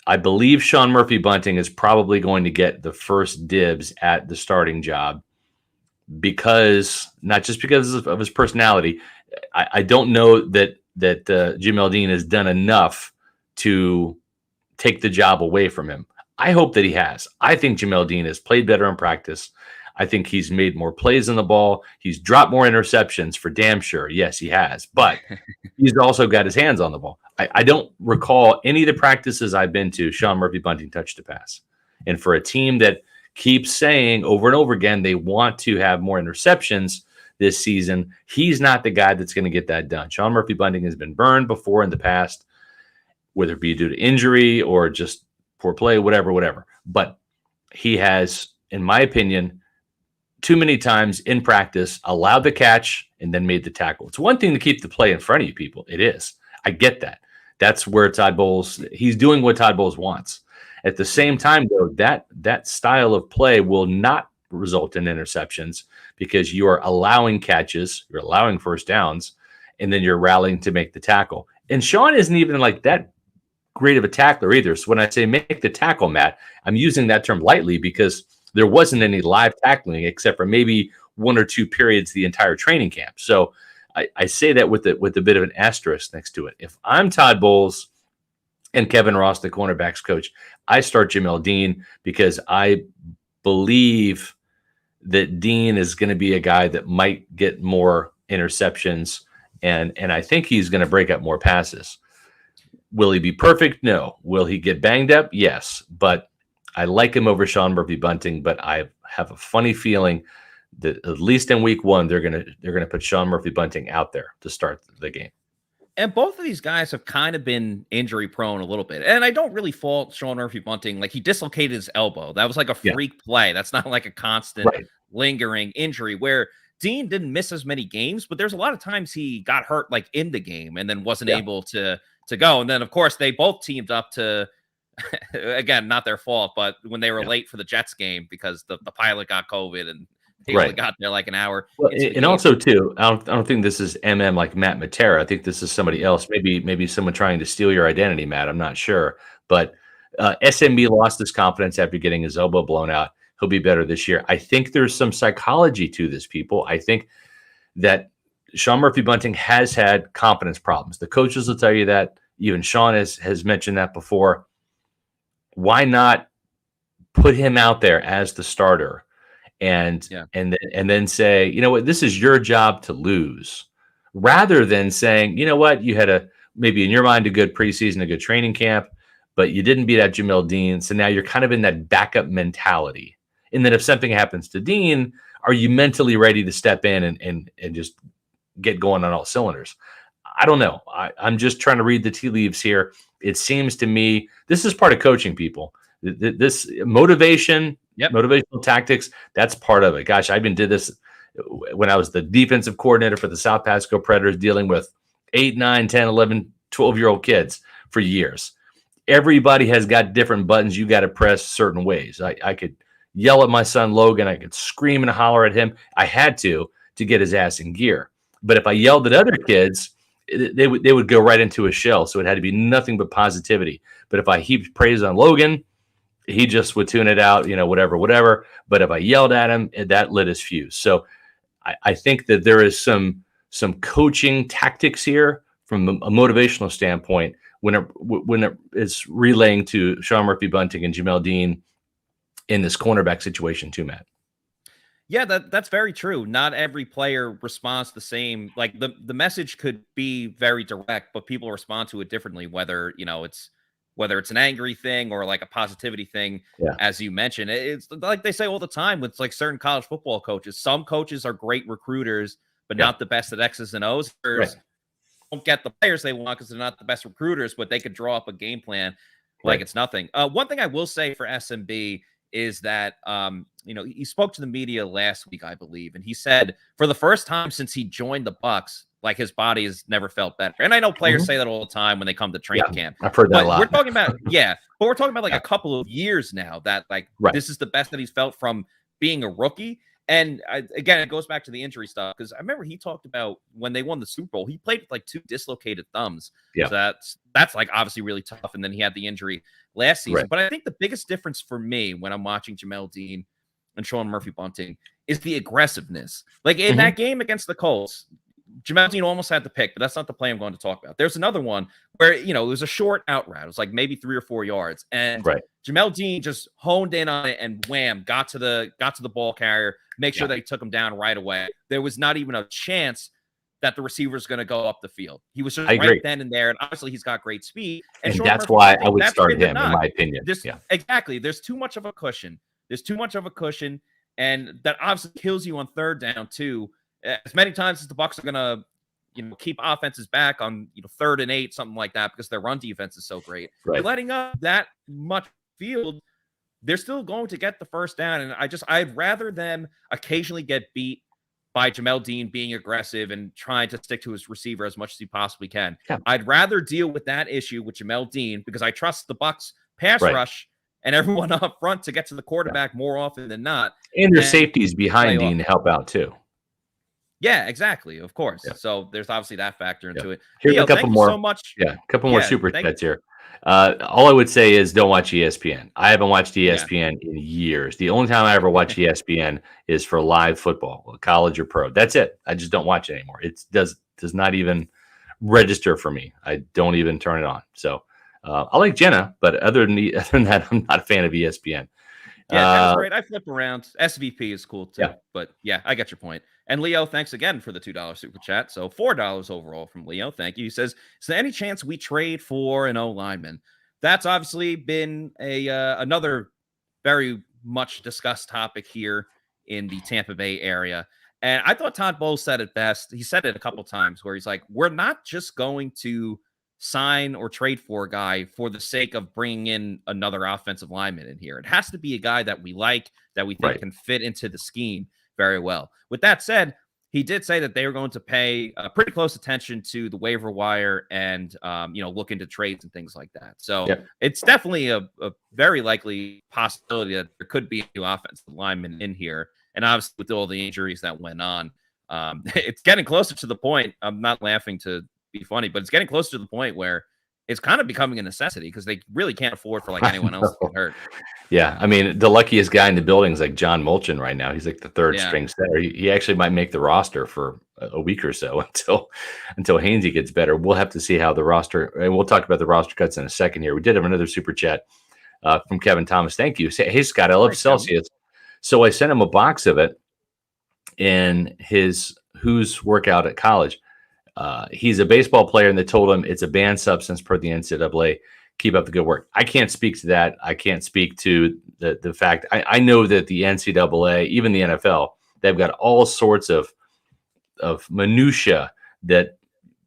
Speaker 2: I believe Sean Murphy Bunting is probably going to get the first dibs at the starting job because not just because of his personality. I don't know that Jamal Dean has done enough to take the job away from him. I hope that he has. I think Jamal Dean has played better in practice. I think he's made more plays on the ball. He's dropped more interceptions for damn sure. Yes, he has. But he's also got his hands on the ball. I don't recall any of the practices I've been to, Sean Murphy Bunting touched a pass. And for a team that keeps saying over and over again they want to have more interceptions this season, he's not the guy that's going to get that done. Sean Murphy Bunting has been burned before in the past, whether it be due to injury or just poor play, whatever. But he has, in my opinion, too many times in practice allowed the catch and then made the tackle. It's one thing to keep the play in front of you, people. It is. I get that. That's where Todd Bowles, he's doing what Todd Bowles wants. At the same time, though, that style of play will not result in interceptions because you are allowing catches, you're allowing first downs, and then you're rallying to make the tackle. And Sean isn't even like that great of a tackler either. So when I say make the tackle, Matt, I'm using that term lightly because there wasn't any live tackling except for maybe 1 or 2 periods the entire training camp. So I say that with a bit of an asterisk next to it. If I'm Todd Bowles and Kevin Ross, the cornerbacks coach, I start Jamal Dean because I believe that Dean is going to be a guy that might get more interceptions, and I think he's going to break up more passes. Will he be perfect? No. Will he get banged up? Yes. But I like him over Sean Murphy Bunting, but I have a funny feeling that at least in week 1, they're gonna put Sean Murphy Bunting out there to start the game.
Speaker 1: And both of these guys have kind of been injury prone a little bit. And I don't really fault Sean Murphy Bunting. Like, he dislocated his elbow. That was like a freak play. That's not like a constant lingering injury, where Dean didn't miss as many games, but there's a lot of times he got hurt like in the game and then wasn't able to go. And then of course they both teamed up to again, not their fault, but when they were late for the Jets game because the pilot got COVID and He only
Speaker 2: Right.
Speaker 1: got there like an hour
Speaker 2: Well,
Speaker 1: into the
Speaker 2: and
Speaker 1: game.
Speaker 2: also too, I don't think this is like Matt Matera. I think this is somebody else. Maybe someone trying to steal your identity, Matt. I'm not sure. But SMB lost his confidence after getting his elbow blown out. He'll be better this year. I think there's some psychology to this, people. I think that Sean Murphy-Bunting has had confidence problems. The coaches will tell you that. Even Sean has mentioned that before. Why not put him out there as the starter? And then say, you know what, this is your job to lose, rather than saying, you know what, you had maybe in your mind a good preseason, a good training camp, but you didn't beat out Jamal Dean. So now you're kind of in that backup mentality. And then if something happens to Dean, are you mentally ready to step in and just get going on all cylinders? I don't know. I'm just trying to read the tea leaves here. It seems to me this is part of coaching, people. This motivation, motivational tactics, that's part of it. Gosh, I even did this when I was the defensive coordinator for the South Pasco Predators, dealing with 8, 9, 10, 11, 12-year-old kids for years. Everybody has got different buttons you got to press certain ways. I could yell at my son Logan. I could scream and holler at him. I had to get his ass in gear. But if I yelled at other kids, they would go right into a shell. So it had to be nothing but positivity. But if I heaped praise on Logan, he just would tune it out, whatever. But if I yelled at him, that lit his fuse. So I think that there is some coaching tactics here from a motivational standpoint when it is relaying to Sean Murphy-Bunting and Jamal Dean in this cornerback situation too, Matt.
Speaker 1: Yeah, that's very true. Not every player responds the same. Like the message could be very direct, but people respond to it differently, whether it's an angry thing or like a positivity thing.
Speaker 2: Yeah.
Speaker 1: As you mentioned, it's like they say all the time with like certain college football coaches. Some coaches are great recruiters, but not the best at X's and O's. Right. Don't get the players they want because they're not the best recruiters, but they could draw up a game plan like it's nothing. One thing I will say for SMB is that, he spoke to the media last week, I believe, and he said for the first time since he joined the Bucs, like his body has never felt better. And I know players say that all the time when they come to training camp.
Speaker 2: I've heard that a lot.
Speaker 1: We're talking about, but we're talking about like a couple of years now that this is the best that he's felt from being a rookie. And again, it goes back to the injury stuff, because I remember he talked about when they won the Super Bowl, he played with like 2 dislocated thumbs.
Speaker 2: Yeah.
Speaker 1: So that's like obviously really tough. And then he had the injury last season. Right. But I think the biggest difference for me when I'm watching Jamal Dean and Sean Murphy-Bunting is the aggressiveness. Like in that game against the Colts, Jamal Dean almost had the pick, but that's not the play I'm going to talk about. There's another one where, it was a short out route. It was like maybe 3 or 4 yards. And Jamal Dean just honed in on it and wham, got to the ball carrier, make sure that he took him down right away. There was not even a chance that the receiver is going to go up the field. He was just then and there. And obviously he's got great speed.
Speaker 2: And that's why I would start him, in my opinion.
Speaker 1: Exactly. There's too much of a cushion. And that obviously kills you on third down too. As many times as the Bucs are going to, keep offenses back on, 3rd and 8, something like that, because their run defense is so great. Right. They're letting up that much field, they're still going to get the first down. And I'd rather them occasionally get beat by Jamal Dean being aggressive and trying to stick to his receiver as much as he possibly can. Yeah. I'd rather deal with that issue with Jamal Dean, because I trust the Bucs pass rush and everyone up front to get to the quarterback more often than not.
Speaker 2: And their safeties behind Dean to help out too.
Speaker 1: Yeah, exactly. Of course. Yeah. So there's obviously that factor into it.
Speaker 2: Here's
Speaker 1: Leo,
Speaker 2: a couple more.
Speaker 1: So much.
Speaker 2: Yeah, a couple more super chats here. All I would say is don't watch ESPN. I haven't watched ESPN in years. The only time I ever watch ESPN is for live football, college or pro. That's it. I just don't watch it anymore. It does not even register for me. I don't even turn it on. So I like Jenna, but other than that, I'm not a fan of ESPN.
Speaker 1: Yeah, that's great. I flip around. SVP is cool too. Yeah. But yeah, I get your point. And Leo, thanks again for the $2 super chat. So $4 overall from Leo. Thank you. He says, is there any chance we trade for an O-lineman? That's obviously been another very much discussed topic here in the Tampa Bay area. And I thought Todd Bowles said it best. He said it a couple times where he's like, we're not just going to sign or trade for a guy for the sake of bringing in another offensive lineman in here. It has to be a guy that we like, that we think can fit into the scheme very well. With that said, he did say that they were going to pay pretty close attention to the waiver wire and, look into trades and things like that. So it's definitely a very likely possibility that there could be a new offensive lineman in here. And obviously with all the injuries that went on, it's getting closer to the point. I'm not laughing to be funny, but it's getting closer to the point where it's kind of becoming a necessity because they really can't afford for like anyone else to get hurt.
Speaker 2: Yeah, I mean, the luckiest guy in the building is like John Molchin right now. He's like the third string center. He actually might make the roster for a week or so until Hainsey gets better. We'll have to see how the roster, and we'll talk about the roster cuts in a second here. We did have another super chat from Kevin Thomas. Thank you. Hey, Scott, I love Celsius. So I sent him a box of it in his Who's workout at college. He's a baseball player, and they told him it's a banned substance per the NCAA. Keep up the good work. I can't speak to that. I can't speak to the fact. I know that the NCAA, even the NFL, they've got all sorts of minutia that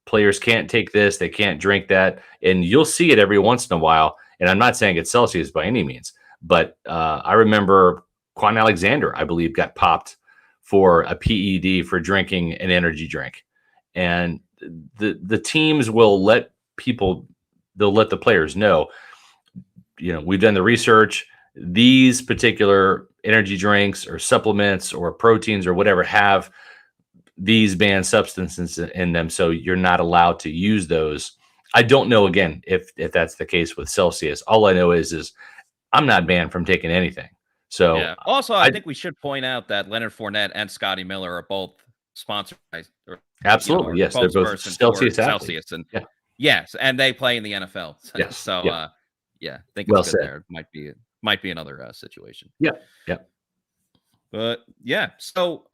Speaker 2: players can't take this, they can't drink that, and you'll see it every once in a while. And I'm not saying it's Celsius by any means, but I remember Quan Alexander, I believe, got popped for a PED for drinking an energy drink. And the teams will let they'll let the players know, we've done the research. These particular energy drinks or supplements or proteins or whatever have these banned substances in them. So you're not allowed to use those. I don't know, again, if that's the case with Celsius. All I know is I'm not banned from taking anything. So
Speaker 1: also, I think we should point out that Leonard Fournette and Scotty Miller are both sponsored by
Speaker 2: absolutely. Yes. They're both
Speaker 1: Celsius and yes, and they play in the NFL.
Speaker 2: Yes.
Speaker 1: So, I think it's good there. Might be another situation.
Speaker 2: Yeah.
Speaker 1: But so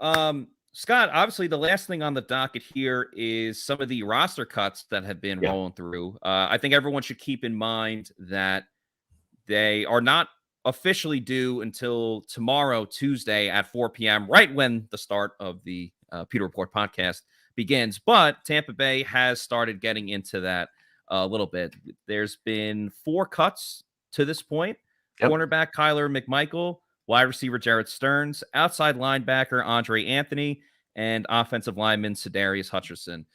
Speaker 1: Scott, obviously the last thing on the docket here is some of the roster cuts that have been rolling through. I think everyone should keep in mind that they are not officially due until tomorrow, Tuesday at 4 p.m., right when the start of the Pewter Report podcast begins. But Tampa Bay has started getting into that a little bit. There's been 4 cuts to this point. Cornerback Kyler McMichael, wide receiver Jared Stearns, outside linebacker Andre Anthony, and offensive lineman Sedarius Hutcherson.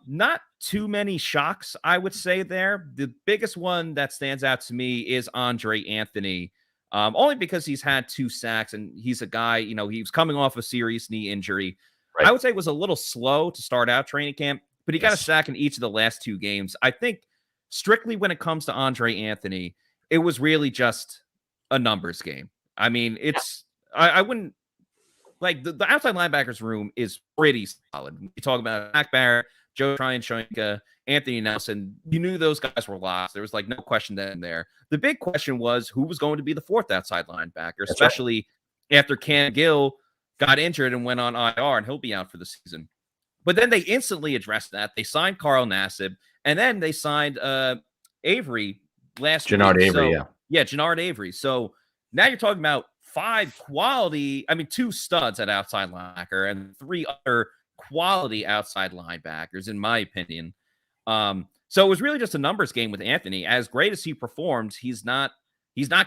Speaker 1: Not too many shocks, I would say there. The biggest one that stands out to me is Andre Anthony, only because he's had 2 sacks, and he's a guy, he was coming off a serious knee injury. Right. I would say it was a little slow to start out training camp, but he got a sack in each of the last 2 games. I think strictly when it comes to Andre Anthony, it was really just a numbers game. I mean, I wouldn't like the outside linebackers room is pretty solid. We talk about Mac Barrett, Joe Tryon-Shoyinka, Anthony Nelson. You knew those guys were lost. There was like no question then there. The big question was who was going to be the 4th outside linebacker, especially after Cam Gill got injured and went on IR, and he'll be out for the season. But then they instantly addressed that. They signed Carl Nassib, and then they signed Avery last week.
Speaker 2: Avery,
Speaker 1: Jannard Avery. So now you're talking about 2 studs at outside linebacker and 3 other quality outside linebackers, in my opinion. So it was really just a numbers game with Anthony. As great as he performed, he's not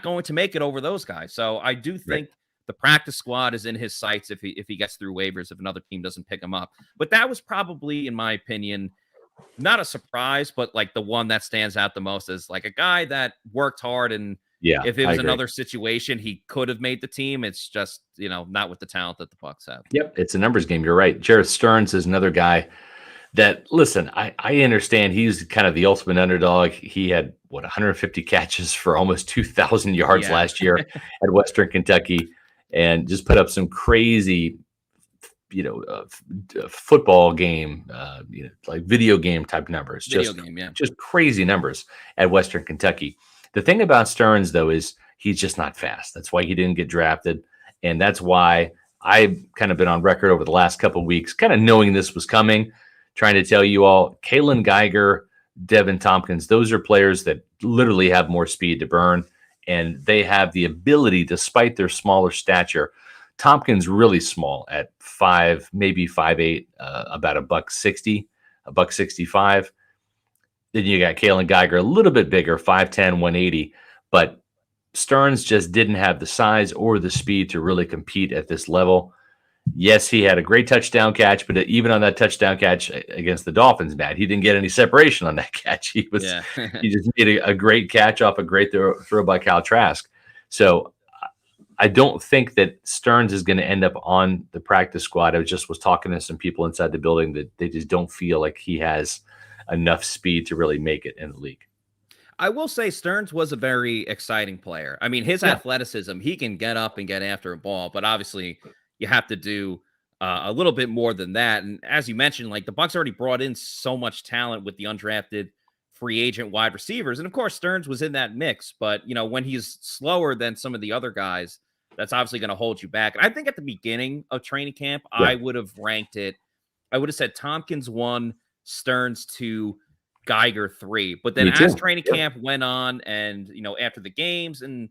Speaker 1: going to make it over those guys. So I do think the practice squad is in his sights if he gets through waivers, if another team doesn't pick him up. But that was probably, in my opinion, not a surprise, but like the one that stands out the most as like a guy that worked hard, and if it was another situation, he could have made the team. It's just, not with the talent that the Bucs have.
Speaker 2: Yep. It's a numbers game. You're right. Jared Stearns is another guy that, listen, I understand he's kind of the ultimate underdog. He had 150 catches for almost 2,000 yards last year at Western Kentucky, and just put up some crazy, football game, like video game type numbers, just crazy numbers at Western Kentucky. The thing about Stearns, though, is he's just not fast. That's why he didn't get drafted. And that's why I've kind of been on record over the last couple of weeks, kind of knowing this was coming, trying to tell you all, Kalen Geiger, Devin Tompkins, those are players that literally have more speed to burn, and they have the ability, despite their smaller stature. Tompkins really small at 5, maybe 5'8", about $160, $165. Then you got Kalen Geiger, a little bit bigger, 5'10", 180. But Stearns just didn't have the size or the speed to really compete at this level. Yes, he had a great touchdown catch, but even on that touchdown catch against the Dolphins, Matt, he didn't get any separation on that catch. He just made a great catch off a great throw by Kyle Trask. So I don't think that Stearns is going to end up on the practice squad. I was talking to some people inside the building that they just don't feel like he has enough speed to really make it in the league.
Speaker 1: I will say Stearns was a very exciting player. I mean, his athleticism, he can get up and get after a ball, but obviously you have to do a little bit more than that. And as you mentioned, like the Bucs already brought in so much talent with the undrafted free agent wide receivers. And of course, Stearns was in that mix, but when he's slower than some of the other guys, that's obviously going to hold you back. And I think at the beginning of training camp, I would have ranked it. I would have said Tompkins 1, Stearns 2, Geiger 3. But then as training camp went on and, after the games and,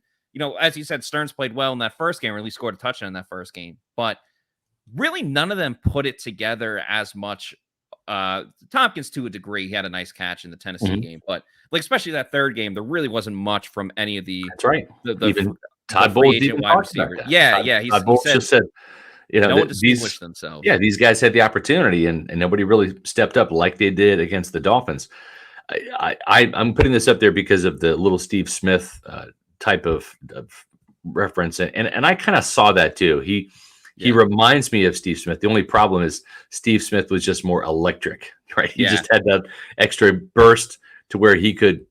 Speaker 1: as you said, Stearns played well in that first game, or at least scored a touchdown in that first game. But really none of them put it together as much. Tompkins to a degree, he had a nice catch in the Tennessee game, but like especially that third game, there really wasn't much from any of the.
Speaker 2: That's right.
Speaker 1: Even
Speaker 2: Todd Bowles even
Speaker 1: wide receiver. Yeah.
Speaker 2: Todd Bowles just said,
Speaker 1: no one distinguished themselves.
Speaker 2: Yeah, these guys had the opportunity, and nobody really stepped up like they did against the Dolphins. I'm putting this up there because of the little Steve Smith type of reference, and I kind of saw that too. He reminds me of Steve Smith. The only problem is Steve Smith was just more electric, right? He just had that extra burst to where he could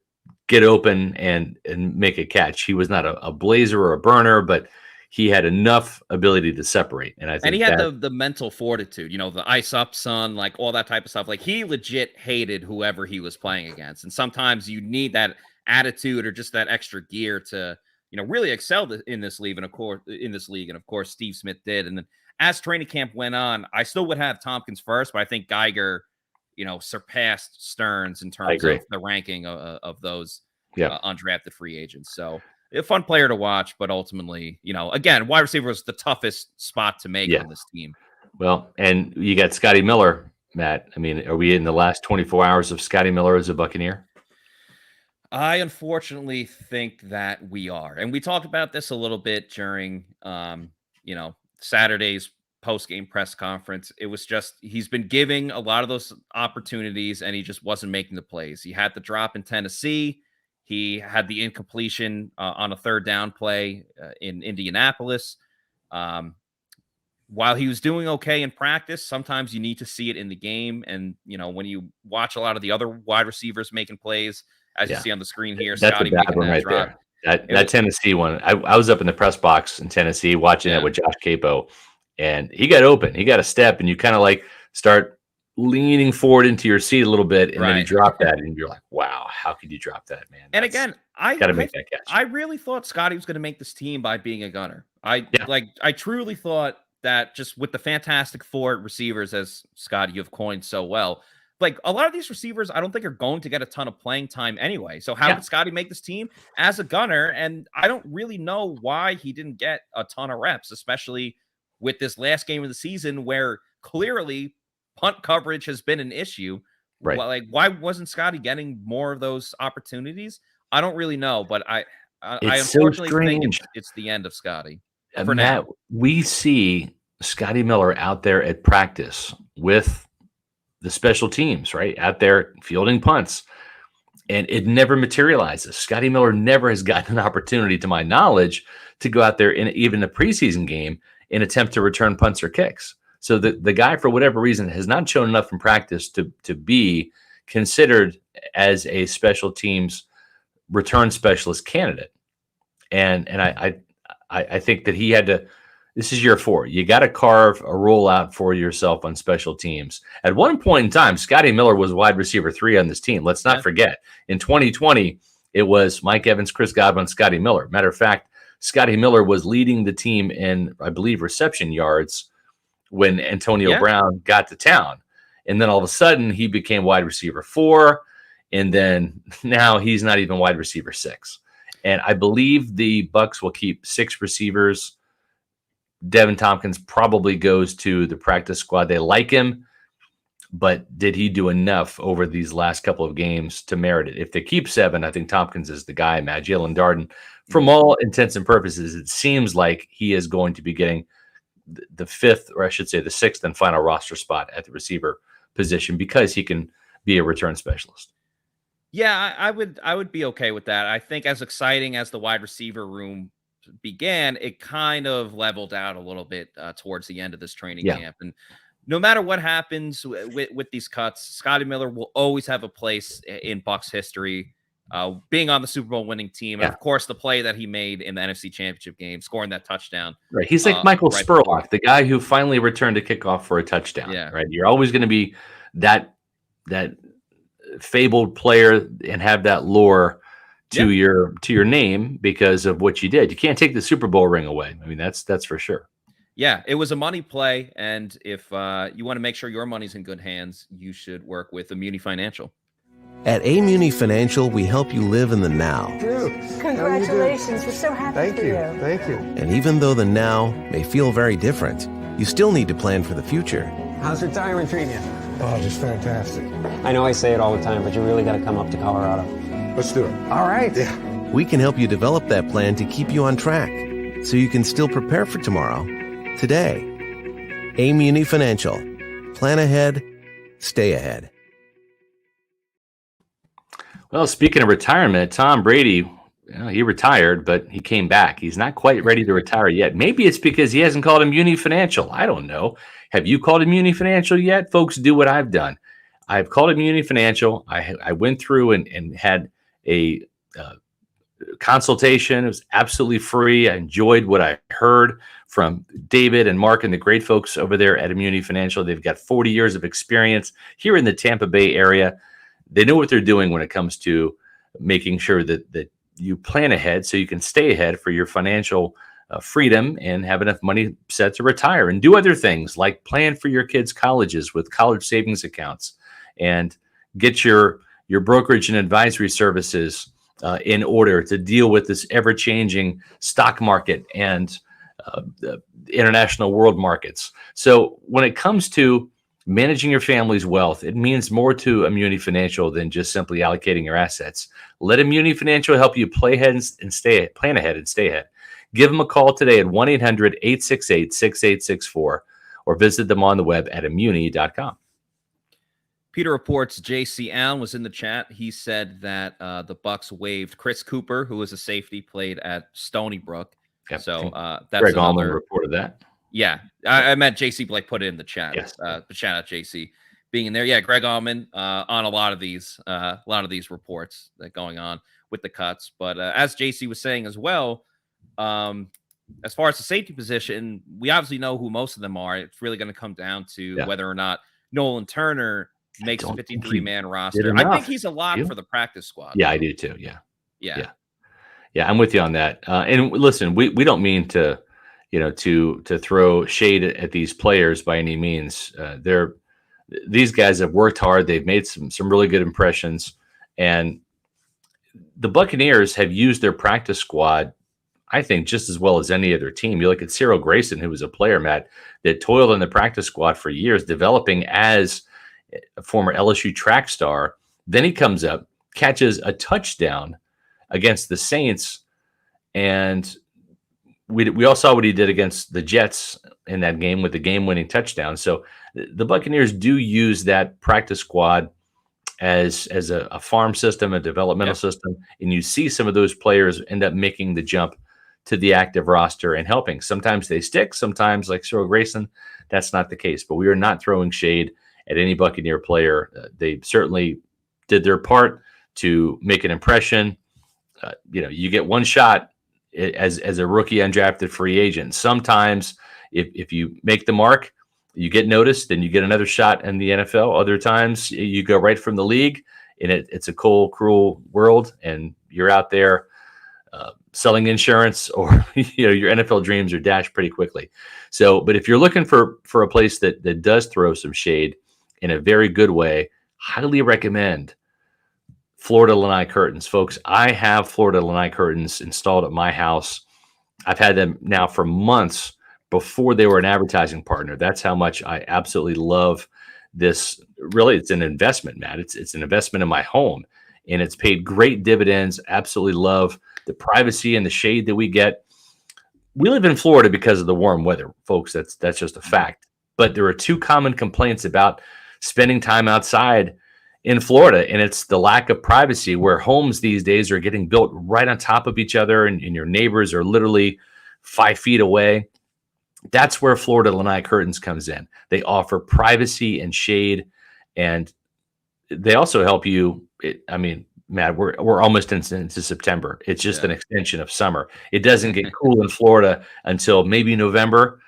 Speaker 2: get open and make a catch. He was not a blazer or a burner, but he had enough ability to separate. And I think
Speaker 1: he had the mental fortitude, the ice up son, like all that type of stuff. Like he legit hated whoever he was playing against. And sometimes you need that attitude or just that extra gear to, really excel in this league. And of course, Steve Smith did. And then as training camp went on, I still would have Tompkins first, but I think Geiger, surpassed Stearns in terms of the ranking of those undrafted free agents. So a fun player to watch, but ultimately, again, wide receiver was the toughest spot to make on this team.
Speaker 2: Well, and you got Scotty Miller, Matt. I mean, are we in the last 24 hours of Scotty Miller as a Buccaneer?
Speaker 1: I unfortunately think that we are. And we talked about this a little bit during, Saturday's post-game press conference. It was just, he's been giving a lot of those opportunities and he just wasn't making the plays. He had the drop in Tennessee. He had the incompletion on a third down play in Indianapolis. While he was doing okay in practice, sometimes you need to see it in the game. And, when you watch a lot of the other wide receivers making plays, as you see on the screen here,
Speaker 2: that's
Speaker 1: Scotty
Speaker 2: a bad one right drop. There. That Tennessee one, I was up in the press box in Tennessee watching it with Josh Capo, and he got open. He got a step, and you kind of like start leaning forward into your seat a little bit, and then you drop that, and you're like, wow, how could you drop that, man?
Speaker 1: And again, I
Speaker 2: got to make that catch.
Speaker 1: I really thought Scotty was going to make this team by being a gunner. I truly thought that just with the fantastic four receivers, as Scotty, you've coined so well, like a lot of these receivers, I don't think are going to get a ton of playing time anyway. So how did Scotty make this team as a gunner? And I don't really know why he didn't get a ton of reps, especially with this last game of the season where clearly punt coverage has been an issue.
Speaker 2: Right.
Speaker 1: Well, like, why wasn't Scotty getting more of those opportunities? I don't really know, but I unfortunately think it's the end of Scotty. For
Speaker 2: Matt,
Speaker 1: now,
Speaker 2: we see Scotty Miller out there at practice with the special teams, right? Out there fielding punts, and it never materializes. Scotty Miller never has gotten an opportunity, to my knowledge, to go out there in even a preseason game and attempt to return punts or kicks. So the guy, for whatever reason, has not shown enough in practice to be considered as a special teams return specialist candidate. And I think that he had to. This is year 4. You got to carve a rollout for yourself on special teams. At one point in time, Scotty Miller was wide receiver 3 on this team. Let's not forget. In 2020, it was Mike Evans, Chris Godwin, Scotty Miller. Matter of fact, Scotty Miller was leading the team in, I believe, reception yards when Antonio Brown got to town. And then all of a sudden, he became wide receiver 4. And then now he's not even wide receiver 6. And I believe the Bucs will keep 6 receivers. Devin Tompkins probably goes to the practice squad. They like him, but did he do enough over these last couple of games to merit it? If they keep 7, I think Tompkins is the guy. Matt, Jalen Darden, from all intents and purposes, it seems like he is going to be getting the fifth, or I should say the sixth and final roster spot at the receiver position because he can be a return specialist.
Speaker 1: Yeah, I would be okay with that. I think as exciting as the wide receiver room began, it kind of leveled out a little bit towards the end of this training camp. And no matter what happens with these cuts, Scotty Miller will always have a place in Bucs history, being on the Super Bowl winning team. And of course, the play that he made in the NFC Championship game, scoring that touchdown.
Speaker 2: Right. He's like Michael Spurlock, the guy who finally returned a kickoff for a touchdown. Yeah. Right. You're always going to be that fabled player and have that lure to your name because of what you did. You can't take the Super Bowl ring away. I mean, that's for sure.
Speaker 1: Yeah, it was a money play, and if you want to make sure your money's in good hands, you should work with Muni Financial.
Speaker 4: At Muni Financial, we help you live in the now.
Speaker 5: Dude, congratulations. We're so happy for you.
Speaker 4: Thank you. And even though the now may feel very different, you still need to plan for the future.
Speaker 5: How's retirement treating you?
Speaker 6: Oh, just fantastic.
Speaker 7: I know I say it all the time, but you really got to come up to Colorado.
Speaker 6: Let's do it.
Speaker 5: All right.
Speaker 6: Yeah.
Speaker 4: We can help you develop that plan to keep you on track so you can still prepare for tomorrow today. Muni Financial. Plan ahead, stay ahead.
Speaker 2: Well, speaking of retirement, Tom Brady, he retired, but he came back. He's not quite ready to retire yet. Maybe it's because he hasn't called him Muni Financial. I don't know. Have you called him Muni Financial yet? Folks, do what I've done. I've called him Muni Financial. I went through and had a consultation. It was absolutely free. I enjoyed what I heard from David and Mark and the great folks over there at Muni Financial. They've got 40 years of experience here in the Tampa Bay area. They know what they're doing when it comes to making sure that you plan ahead so you can stay ahead for your financial freedom and have enough money set to retire and do other things like plan for your kids' colleges with college savings accounts and get your brokerage and advisory services in order to deal with this ever-changing stock market and the international world markets. So when it comes to managing your family's wealth, it means more to Muni Financial than just simply allocating your assets. Let Muni Financial help you plan ahead and stay ahead. Give them a call today at 1-800-868-6864 or visit them on the web at immuni.com.
Speaker 1: Pewter Report's J.C. Allen was in the chat. He said that the Bucs waived Chris Cooper, who was a safety, played at Stony Brook.
Speaker 2: Yep.
Speaker 1: So that's
Speaker 2: Greg Allman reported that.
Speaker 1: Yeah, I meant J.C. Blake put it in the chat.
Speaker 2: Yes.
Speaker 1: But shout out J.C. being in there. Yeah, Greg Allman on a lot of these reports that going on with the cuts. But as J.C. was saying as well, as far as the safety position, we obviously know who most of them are. It's really going to come down to whether or not Nolan Turner makes a 53-man roster. I think he's a lock for the practice squad.
Speaker 2: Yeah, I do too. Yeah, I'm with you on that. And listen, we don't mean to, to throw shade at these players by any means. These guys have worked hard. They've made some really good impressions, and the Buccaneers have used their practice squad, I think, just as well as any other team. You look at Cyril Grayson, who was a player, Matt, that toiled in the practice squad for years, developing as a former LSU track star. Then he comes up, catches a touchdown against the Saints, and we all saw what he did against the Jets in that game with the game-winning touchdown. So the Buccaneers do use that practice squad as a farm system, a developmental system, and you see some of those players end up making the jump to the active roster and helping. Sometimes they stick, sometimes, like Cyril Grayson, that's not the case. But we are not throwing shade at any Buccaneer player. They certainly did their part to make an impression. You get one shot as a rookie undrafted free agent. Sometimes if you make the mark, you get noticed and you get another shot in the NFL. Other times you go right from the league, and it's a cold, cruel world, and you're out there selling insurance, or your NFL dreams are dashed pretty quickly. So, but if you're looking for a place that does throw some shade in a very good way, highly recommend Florida Lanai curtains. Folks, I have Florida Lanai curtains installed at my house. I've had them now for months before they were an advertising partner. That's how much I absolutely love this. Really, it's an investment, Matt. It's an investment in my home, and it's paid great dividends. Absolutely love the privacy and the shade that we get. we live in Florida because of the warm weather, folks. That's just a fact. But there are two common complaints about spending time outside in Florida, and it's the lack of privacy, where homes these days are getting built right on top of each other, and your neighbors are literally 5 feet away. That's where Florida Lanai Curtains comes in. They offer privacy and shade, and they also help you. Matt, we're almost into September. It's just an extension of summer. It doesn't get cool in Florida until maybe November.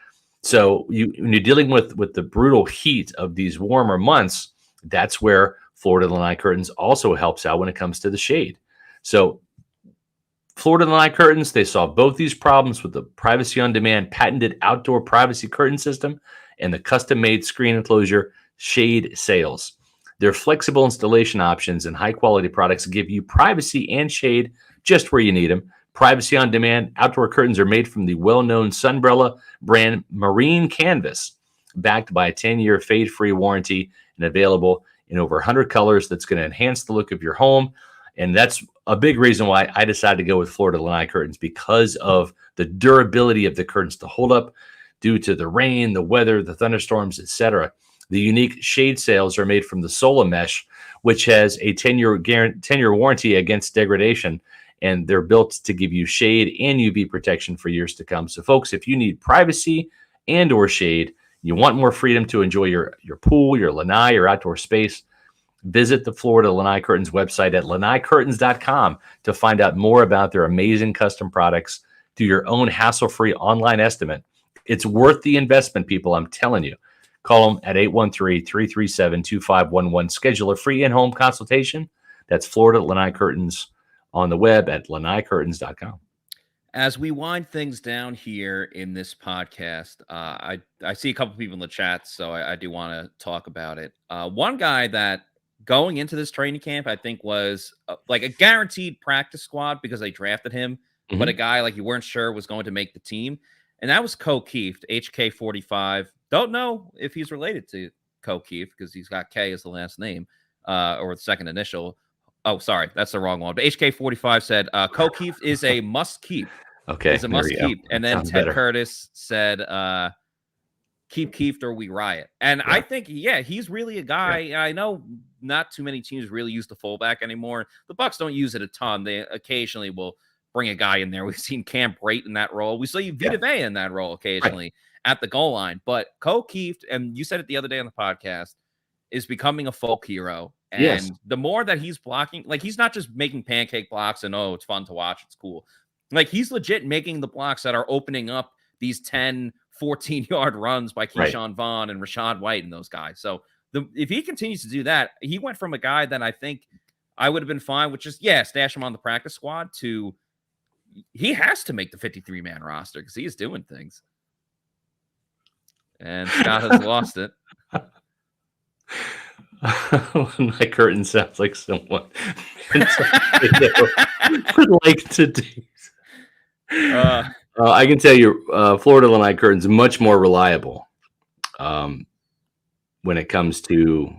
Speaker 2: So when you're dealing with the brutal heat of these warmer months, that's where Florida Lanai Curtains also helps out when it comes to the shade. So Florida Lanai Curtains, they solve both these problems with the privacy on demand patented outdoor privacy curtain system and the custom-made screen enclosure shade sails. Their flexible installation options and high-quality products give you privacy and shade just where you need them. Privacy on demand outdoor curtains are made from the well-known Sunbrella brand Marine Canvas, backed by a 10-year fade-free warranty and available in over 100 colors. That's going to enhance the look of your home. And that's a big reason why I decided to go with Florida Lanai Curtains, because of the durability of the curtains to hold up due to the rain, the weather, the thunderstorms, etc. The unique shade sails are made from the Sola mesh, which has a 10-year warranty against degradation, and they're built to give you shade and UV protection for years to come. So, folks, if you need privacy and or shade, you want more freedom to enjoy your pool, your lanai, your outdoor space, visit the Florida Lanai Curtains website at lanai-curtains.com to find out more about their amazing custom products. Do your own hassle-free online estimate. It's worth the investment, people. I'm telling you. Call them at 813-337-2511. Schedule a free in-home consultation. That's Florida Lanai Curtains on the web at lanai-curtains.com.
Speaker 1: As we wind things down here in this podcast, I see a couple people in the chat, so I do want to talk about it. One guy that going into this training camp, I think was like a guaranteed practice squad because they drafted him, but a guy like you weren't sure was going to make the team. And that was Co Kieft, HK45. Don't know if he's related to Co Kieft because he's got K as the last name or the second initial. Oh, sorry, that's the wrong one. But HK45 said Co Kieft is a must keep.
Speaker 2: Okay.
Speaker 1: It's a must keep. And then
Speaker 2: Sounds
Speaker 1: Ted
Speaker 2: better.
Speaker 1: Curtis said keep Kieft or we riot. And I think, he's really a guy. Yeah. I know not too many teams really use the fullback anymore. The Bucs don't use it a ton. They occasionally will bring a guy in there. We've seen Cam Brate in that role. We saw Vita Vea in that role occasionally at the goal line. But Co Kieft, and you said it the other day on the podcast, is becoming a folk hero. And the more that he's blocking, like he's not just making pancake blocks and, it's fun to watch, it's cool. Like he's legit making the blocks that are opening up these 10, 14-yard runs by Keyshawn Vaughn and Rashad White and those guys. So if he continues to do that, he went from a guy that I think I would have been fine with just, stash him on the practice squad to he has to make the 53-man roster because he's doing things. And Scott has lost it.
Speaker 2: My curtain sounds like someone would like to do. I can tell you, Florida Lanai Curtains much more reliable when it comes to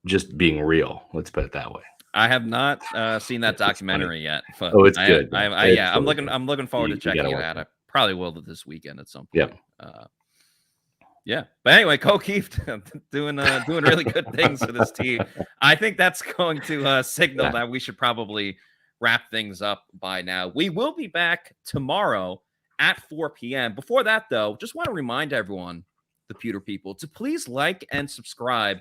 Speaker 2: just being real. Let's put it that way.
Speaker 1: I have not seen that documentary yet. But
Speaker 2: it's good.
Speaker 1: I'm looking forward to checking it out. I probably will this weekend at some point. But anyway, Co Kieft doing really good things for this team. I think that's going to signal that we should probably wrap things up by now. We will be back tomorrow at 4 p.m. Before that, though, just want to remind everyone, the Pewter people, to please like and subscribe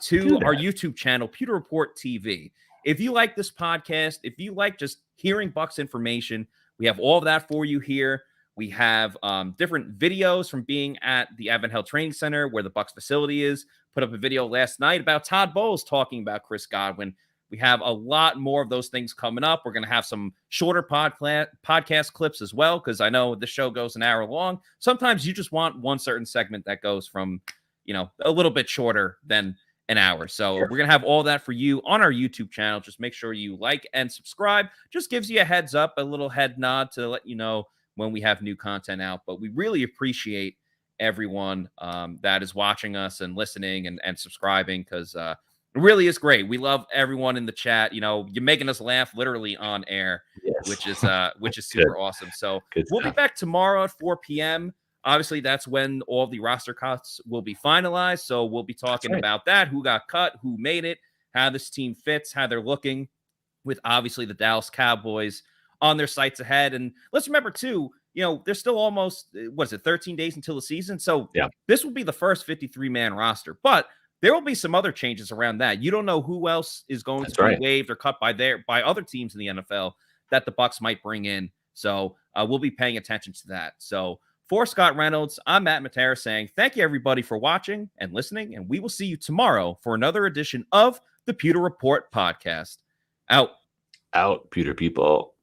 Speaker 1: to our YouTube channel, Pewter Report TV. If you like this podcast, if you like just hearing Bucs information, we have all of that for you here. We have different videos from being at the Advent Health Training Center where the Bucs facility is. Put up a video last night about Todd Bowles talking about Chris Godwin. We have a lot more of those things coming up. We're going to have some shorter podcast clips as well because I know the show goes an hour long. Sometimes you just want one certain segment that goes from, a little bit shorter than an hour. So we're going to have all that for you on our YouTube channel. Just make sure you like and subscribe. Just gives you a heads up, a little head nod to let you know when we have new content out. But we really appreciate everyone that is watching us and listening and subscribing because It really is great. We love everyone in the chat. You're making us laugh literally on air,
Speaker 2: Yes.
Speaker 1: which is super awesome. So
Speaker 2: Good
Speaker 1: we'll be
Speaker 2: stuff.
Speaker 1: back tomorrow at 4 p.m. Obviously, that's when all the roster cuts will be finalized. So we'll be talking about that, who got cut, who made it, how this team fits, how they're looking, with obviously the Dallas Cowboys on their sights ahead. And let's remember too, there's still almost, 13 days until the season. So this will be the first 53-man roster, but there will be some other changes around that. You don't know who else is going to be waived or cut by other teams in the NFL that the Bucs might bring in. So we'll be paying attention to that. So for Scott Reynolds, I'm Matt Matera saying thank you everybody for watching and listening, and we will see you tomorrow for another edition of the Pewter Report podcast. Out,
Speaker 2: Pewter people.